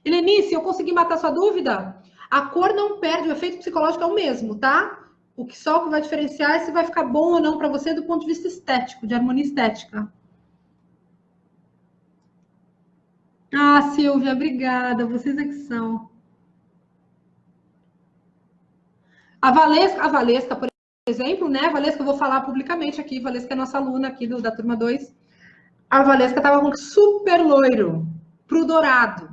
Helenice, eu consegui matar sua dúvida? A cor não perde, o efeito psicológico é o mesmo, tá? O que só que vai diferenciar é se vai ficar bom ou não para você do ponto de vista estético, de harmonia estética. Ah, Silvia, obrigada. Vocês é que são. A Valesca, por exemplo, né? A Valesca, eu vou falar publicamente aqui. A Valesca é nossa aluna aqui da turma 2. A Valesca estava com super loiro, pro dourado.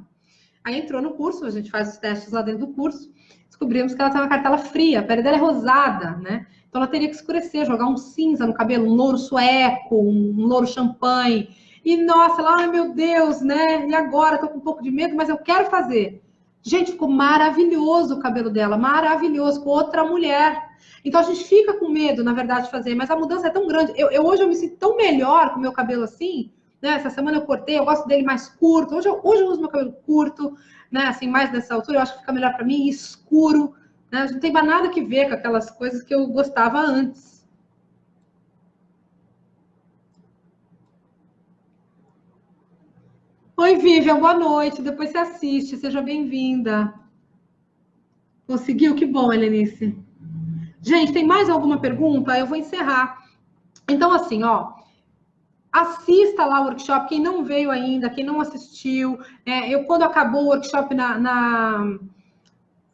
Aí entrou no curso, a gente faz os testes lá dentro do curso. Descobrimos que ela tem uma cartela fria, a pele dela é rosada, né? Então ela teria que escurecer, jogar um cinza no cabelo, um louro sueco, um louro champanhe. E nossa, ela, ai meu Deus, né? E agora? Tô com um pouco de medo, mas eu quero fazer. Gente, ficou maravilhoso o cabelo dela, maravilhoso, com outra mulher. Então a gente fica com medo, na verdade, de fazer, mas a mudança é tão grande. Hoje eu me sinto tão melhor com o meu cabelo assim, né? Essa semana eu cortei, eu gosto dele mais curto. Hoje eu uso meu cabelo curto, né? Assim, mais dessa altura, eu acho que fica melhor para mim, escuro, né? Não tem mais nada que ver com aquelas coisas que eu gostava antes. Oi, Vivian, boa noite. Depois você assiste, seja bem-vinda. Conseguiu? Que bom, Helenice. Gente, tem mais alguma pergunta? Eu vou encerrar. Então, assim, ó, assista lá o workshop, quem não veio ainda, quem não assistiu. Quando acabou o workshop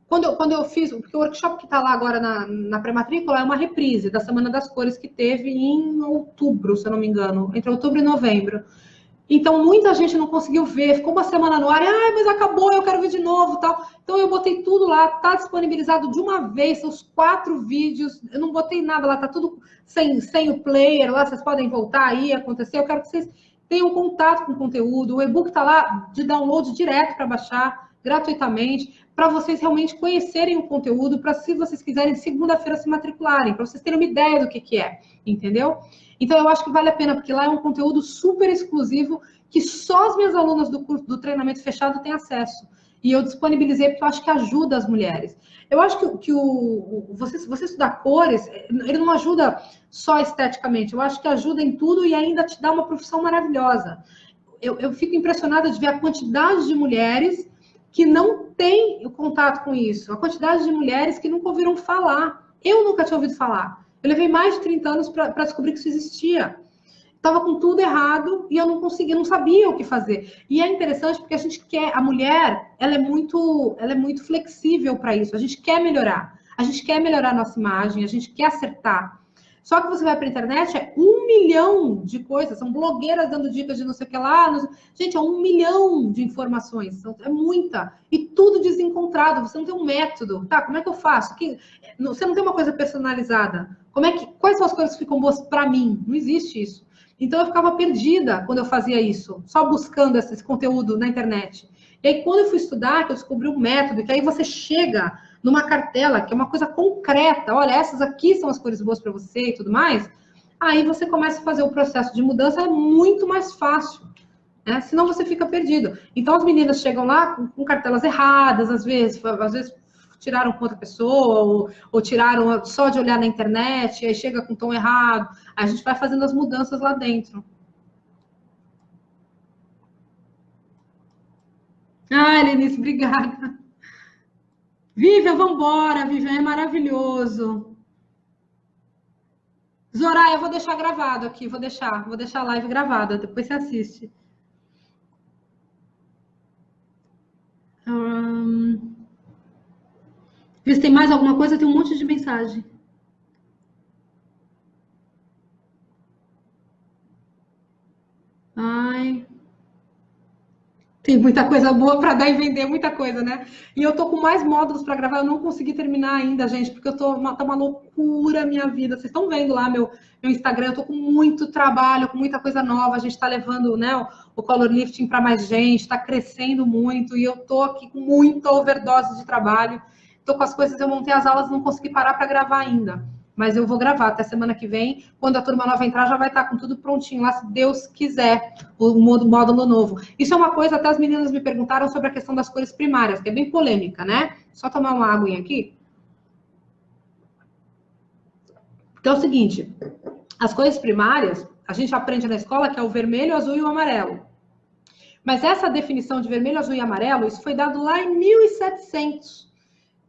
quando eu fiz, porque o workshop que está lá agora na pré-matrícula é uma reprise da Semana das Cores que teve em outubro, se eu não me engano, entre outubro e novembro. Então, muita gente não conseguiu ver, ficou uma semana no ar, mas acabou, eu quero ver de novo, tal. Então, eu botei tudo lá, tá disponibilizado de uma vez, são os 4 vídeos, eu não botei nada lá, tá tudo sem o player lá, vocês podem voltar aí, acontecer. Eu quero que vocês tenham contato com o conteúdo, o e-book tá lá de download direto para baixar, gratuitamente, para vocês realmente conhecerem o conteúdo, para se vocês quiserem, segunda-feira se matricularem, para vocês terem uma ideia do que é, entendeu? Então, eu acho que vale a pena, porque lá é um conteúdo super exclusivo que só as minhas alunas do curso do treinamento fechado têm acesso. E eu disponibilizei porque eu acho que ajuda as mulheres. Eu acho que você estudar cores, ele não ajuda só esteticamente, eu acho que ajuda em tudo e ainda te dá uma profissão maravilhosa. Eu fico impressionada de ver a quantidade de mulheres que não têm o contato com isso, a quantidade de mulheres que nunca ouviram falar. Eu nunca tinha ouvido falar. Eu levei mais de 30 anos para descobrir que isso existia. Estava com tudo errado e eu não conseguia, não sabia o que fazer. E é interessante porque a gente quer, a mulher, ela é muito flexível para isso. A gente quer melhorar. A gente quer melhorar a nossa imagem, a gente quer acertar. Só que você vai para a internet, é 1 milhão de coisas, são blogueiras dando dicas de não sei o que lá. Gente, é 1 milhão de informações, é muita. E tudo desencontrado, você não tem um método. Tá, como é que eu faço? Você não tem uma coisa personalizada. Quais são as coisas que ficam boas para mim? Não existe isso. Então eu ficava perdida quando eu fazia isso, só buscando esse conteúdo na internet. E aí, quando eu fui estudar, que eu descobri um método, que aí você chega numa cartela, que é uma coisa concreta, olha, essas aqui são as cores boas para você e tudo mais, aí você começa a fazer o processo de mudança, é muito mais fácil, né? Senão você fica perdido. Então as meninas chegam lá com cartelas erradas, às vezes tiraram com outra pessoa, ou tiraram só de olhar na internet, aí chega com tom errado, aí a gente vai fazendo as mudanças lá dentro. Ah, Lenice, obrigada. Vivian, vambora, Vivian, é maravilhoso. Zoraya, eu vou deixar gravado aqui, vou deixar a live gravada, depois você assiste. Vê se tem mais alguma coisa, tem um monte de mensagem. Ai, tem muita coisa boa para dar e vender muita coisa, né? E eu tô com mais módulos para gravar, eu não consegui terminar ainda, gente, porque tá uma loucura a minha vida. Vocês estão vendo lá meu Instagram, eu tô com muito trabalho, com muita coisa nova. A gente tá levando, né, o color lifting para mais gente, tá crescendo muito e eu tô aqui com muita overdose de trabalho. Tô com as coisas, eu montei as aulas, não consegui parar para gravar ainda. Mas eu vou gravar até semana que vem. Quando a turma nova entrar, já vai estar com tudo prontinho lá, se Deus quiser, o módulo novo. Isso é uma coisa, até as meninas me perguntaram sobre a questão das cores primárias, que é bem polêmica, né? Só tomar uma aguinha aqui. Então é o seguinte, as cores primárias, a gente aprende na escola que é o vermelho, o azul e o amarelo. Mas essa definição de vermelho, azul e amarelo, isso foi dado lá em 1700,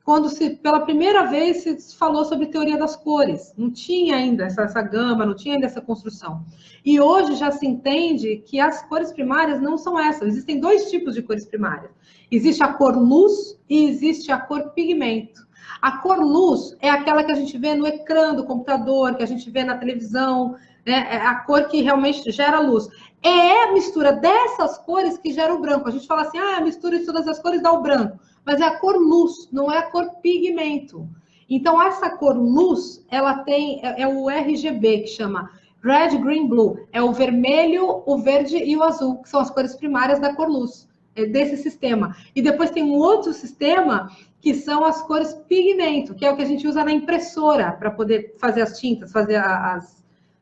quando pela primeira vez se falou sobre teoria das cores. Não tinha ainda essa gama, não tinha ainda essa construção. E hoje já se entende que as cores primárias não são essas. Existem dois tipos de cores primárias. Existe a cor luz e existe a cor pigmento. A cor luz é aquela que a gente vê no ecrã do computador, que a gente vê na televisão, né? É a cor que realmente gera luz. É a mistura dessas cores que gera o branco. A gente fala assim, a mistura de todas as cores dá o branco. Mas é a cor luz, não é a cor pigmento. Então, essa cor luz, ela tem, é o RGB, que chama Red, Green, Blue. É o vermelho, o verde e o azul, que são as cores primárias da cor luz, desse sistema. E depois tem um outro sistema, que são as cores pigmento, que é o que a gente usa na impressora, para poder fazer as tintas, fazer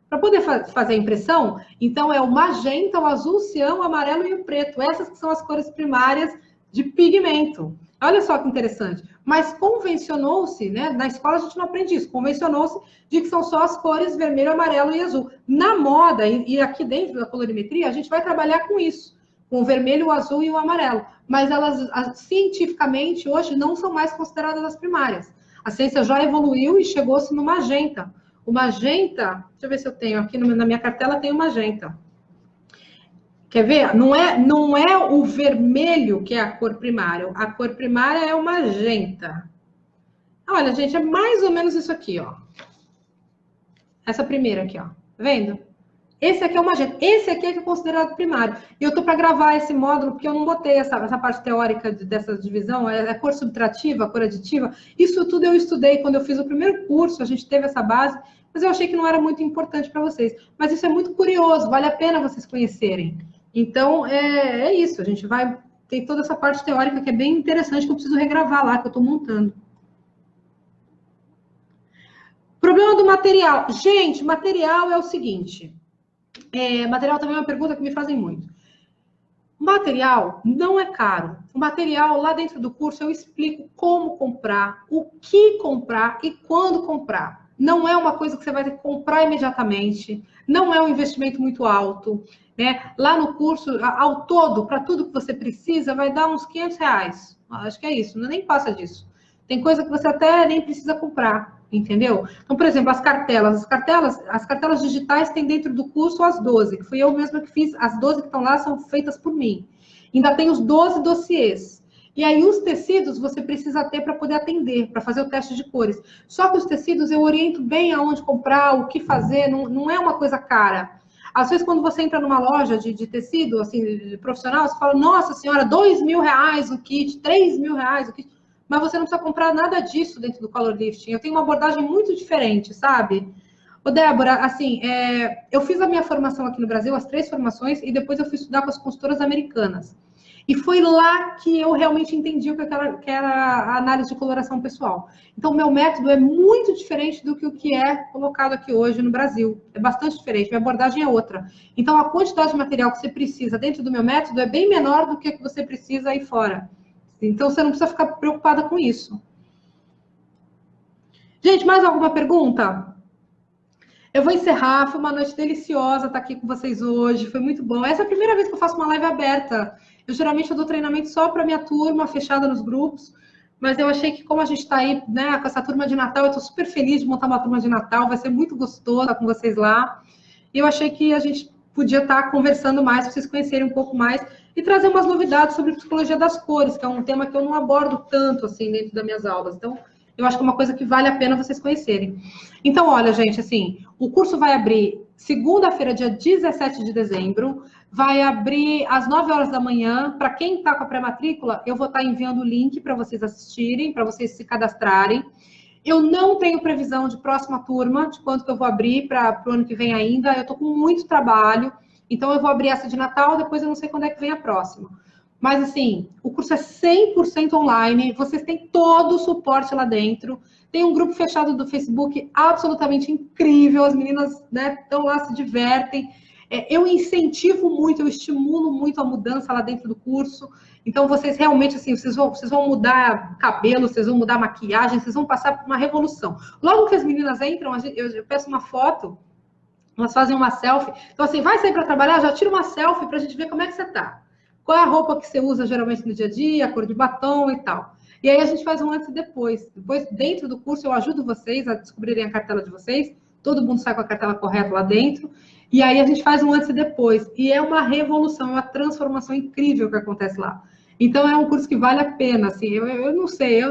para poder fazer a impressão. Então, é o magenta, o azul, o cian, o amarelo e o preto. Essas que são as cores primárias de pigmento. Olha só que interessante. Mas convencionou-se, né? Na escola a gente não aprende isso. Convencionou-se de que são só as cores vermelho, amarelo e azul. Na moda, e aqui dentro da colorimetria, a gente vai trabalhar com isso. Com o vermelho, o azul e o amarelo. Mas elas, cientificamente, hoje, não são mais consideradas as primárias. A ciência já evoluiu e chegou-se no magenta. O magenta, deixa eu ver se eu tenho aqui na minha cartela, tem o magenta. Quer ver? Não é o vermelho que é a cor primária. A cor primária é o magenta. Olha, gente, é mais ou menos isso aqui, ó. Essa primeira aqui, ó. Tá vendo? Esse aqui é o magenta. Esse aqui é considerado primário. E eu tô para gravar esse módulo, porque eu não botei essa parte teórica dessa divisão. É cor subtrativa, cor aditiva. Isso tudo eu estudei quando eu fiz o primeiro curso. A gente teve essa base. Mas eu achei que não era muito importante para vocês. Mas isso é muito curioso. Vale a pena vocês conhecerem. Então, é isso. A gente vai ter toda essa parte teórica que é bem interessante, que eu preciso regravar lá, que eu estou montando. Problema do material. Gente, material é o seguinte. Material também é uma pergunta que me fazem muito. Material não é caro. O material, lá dentro do curso, eu explico como comprar, o que comprar e quando comprar. Não é uma coisa que você vai ter que comprar imediatamente. Não é um investimento muito alto. Né? Lá no curso, ao todo, para tudo que você precisa, vai dar uns R$500. Acho que é isso, nem passa disso. Tem coisa que você até nem precisa comprar, entendeu? Então, por exemplo, as cartelas digitais tem dentro do curso as 12, que fui eu mesma que fiz. As 12 que estão lá são feitas por mim. Ainda tem os 12 dossiês. E aí, os tecidos você precisa ter para poder atender, para fazer o teste de cores. Só que os tecidos eu oriento bem aonde comprar, o que fazer, não é uma coisa cara. Às vezes, quando você entra numa loja de tecido, assim, de profissional, você fala, nossa senhora, R$2.000 o kit, R$3.000 o kit. Mas você não precisa comprar nada disso dentro do Color Lifting. Eu tenho uma abordagem muito diferente, sabe? Ô, Débora, assim, eu fiz a minha formação aqui no Brasil, as 3 formações, e depois eu fui estudar com as consultoras americanas. E foi lá que eu realmente entendi o que era a análise de coloração pessoal. Então, o meu método é muito diferente do que o que é colocado aqui hoje no Brasil. É bastante diferente, minha abordagem é outra. Então, a quantidade de material que você precisa dentro do meu método é bem menor do que o que você precisa aí fora. Então, você não precisa ficar preocupada com isso. Gente, mais alguma pergunta? Eu vou encerrar, foi uma noite deliciosa estar aqui com vocês hoje, foi muito bom. Essa é a primeira vez que eu faço uma live aberta. Geralmente dou treinamento só para minha turma, fechada nos grupos, mas eu achei que como a gente está aí, né, com essa turma de Natal, eu estou super feliz de montar uma turma de Natal, vai ser muito gostoso estar com vocês lá. E eu achei que a gente podia estar conversando mais, para vocês conhecerem um pouco mais, e trazer umas novidades sobre psicologia das cores, que é um tema que eu não abordo tanto, assim, dentro das minhas aulas. Então, eu acho que é uma coisa que vale a pena vocês conhecerem. Então, olha, gente, assim, o curso vai abrir segunda-feira, dia 17 de dezembro, vai abrir às 9 horas da manhã. Para quem está com a pré-matrícula, eu vou estar enviando o link para vocês assistirem, para vocês se cadastrarem. Eu não tenho previsão de próxima turma, de quanto que eu vou abrir para o ano que vem ainda. Eu estou com muito trabalho, então eu vou abrir essa de Natal, depois eu não sei quando é que vem a próxima. Mas, assim, o curso é 100% online, vocês têm todo o suporte lá dentro. Tem um grupo fechado do Facebook absolutamente incrível, as meninas, né, estão lá, se divertem. eu incentivo muito, eu estimulo muito a mudança lá dentro do curso. Então, vocês realmente, assim, vocês vão mudar cabelo, vocês vão mudar maquiagem, vocês vão passar por uma revolução. Logo que as meninas entram, eu peço uma foto, elas fazem uma selfie. Então, assim, vai sair para trabalhar, já tira uma selfie para a gente ver como é que você tá. Qual é a roupa que você usa geralmente no dia a dia, a cor de batom e tal. E aí a gente faz um antes e depois. Depois, dentro do curso, eu ajudo vocês a descobrirem a cartela de vocês. Todo mundo sai com a cartela correta lá dentro. E aí a gente faz um antes e depois. E é uma revolução, é uma transformação incrível que acontece lá. Então, é um curso que vale a pena, assim, eu não sei,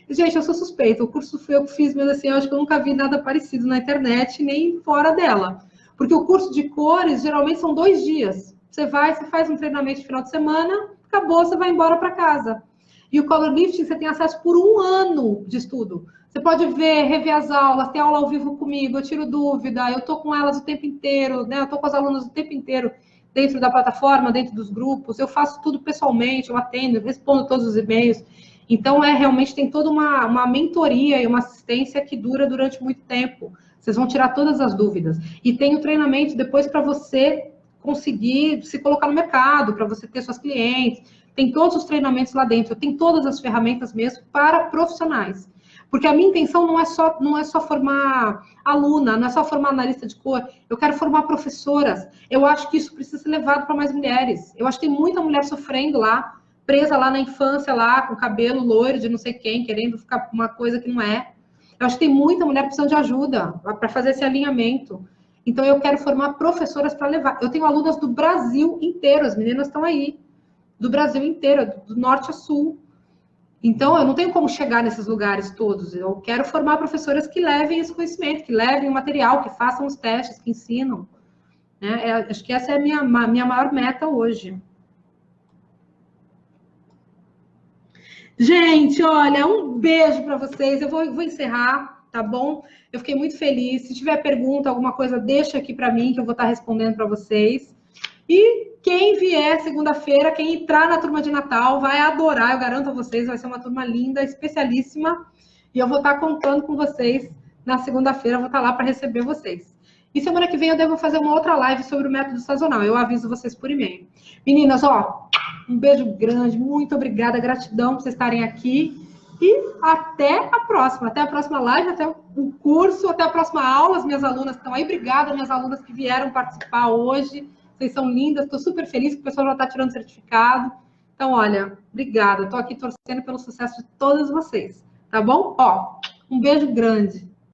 gente, eu sou suspeita, o curso foi eu que fiz, mas assim, eu acho que eu nunca vi nada parecido na internet, nem fora dela. Porque o curso de cores, geralmente, são 2 dias. Você faz um treinamento de final de semana, acabou, você vai embora para casa. E o Color Lifting, você tem acesso por 1 ano de estudo. Você pode ver, rever as aulas, ter aula ao vivo comigo, eu tiro dúvida, eu estou com elas o tempo inteiro, né? Eu estou com as alunas o tempo inteiro dentro da plataforma, dentro dos grupos, eu faço tudo pessoalmente, eu atendo, eu respondo todos os e-mails. Então, realmente tem toda uma mentoria e uma assistência que dura durante muito tempo. Vocês vão tirar todas as dúvidas. E tem o treinamento depois para você conseguir se colocar no mercado, para você ter suas clientes. Tem todos os treinamentos lá dentro, tem todas as ferramentas mesmo para profissionais. Porque a minha intenção não é só formar aluna, não é só formar analista de cor, eu quero formar professoras. Eu acho que isso precisa ser levado para mais mulheres. Eu acho que tem muita mulher sofrendo lá, presa lá na infância, lá, com cabelo loiro de não sei quem, querendo ficar uma coisa que não é. Eu acho que tem muita mulher precisando de ajuda para fazer esse alinhamento. Então, eu quero formar professoras para levar. Eu tenho alunas do Brasil inteiro, as meninas estão aí, do Brasil inteiro, do norte a sul. Então, eu não tenho como chegar nesses lugares todos. Eu quero formar professoras que levem esse conhecimento, que levem o material, que façam os testes, que ensinam. Né? Acho que essa é a minha maior meta hoje. Gente, olha, um beijo para vocês. Eu vou encerrar, tá bom? Eu fiquei muito feliz. Se tiver pergunta, alguma coisa, deixa aqui para mim, que eu vou estar respondendo para vocês. E quem vier segunda-feira, quem entrar na turma de Natal, vai adorar, eu garanto a vocês, vai ser uma turma linda, especialíssima. E eu vou estar contando com vocês na segunda-feira, eu vou estar lá para receber vocês. E semana que vem eu devo fazer uma outra live sobre o método sazonal. Eu aviso vocês por e-mail. Meninas, ó, um beijo grande, muito obrigada, gratidão por vocês estarem aqui. E até a próxima live, até o curso, até a próxima aula. As minhas alunas estão aí. Obrigada, minhas alunas que vieram participar hoje. Vocês são lindas, estou super feliz que o pessoal já está tirando certificado. Então, olha, obrigada. Estou aqui torcendo pelo sucesso de todas vocês, tá bom? Ó, um beijo grande.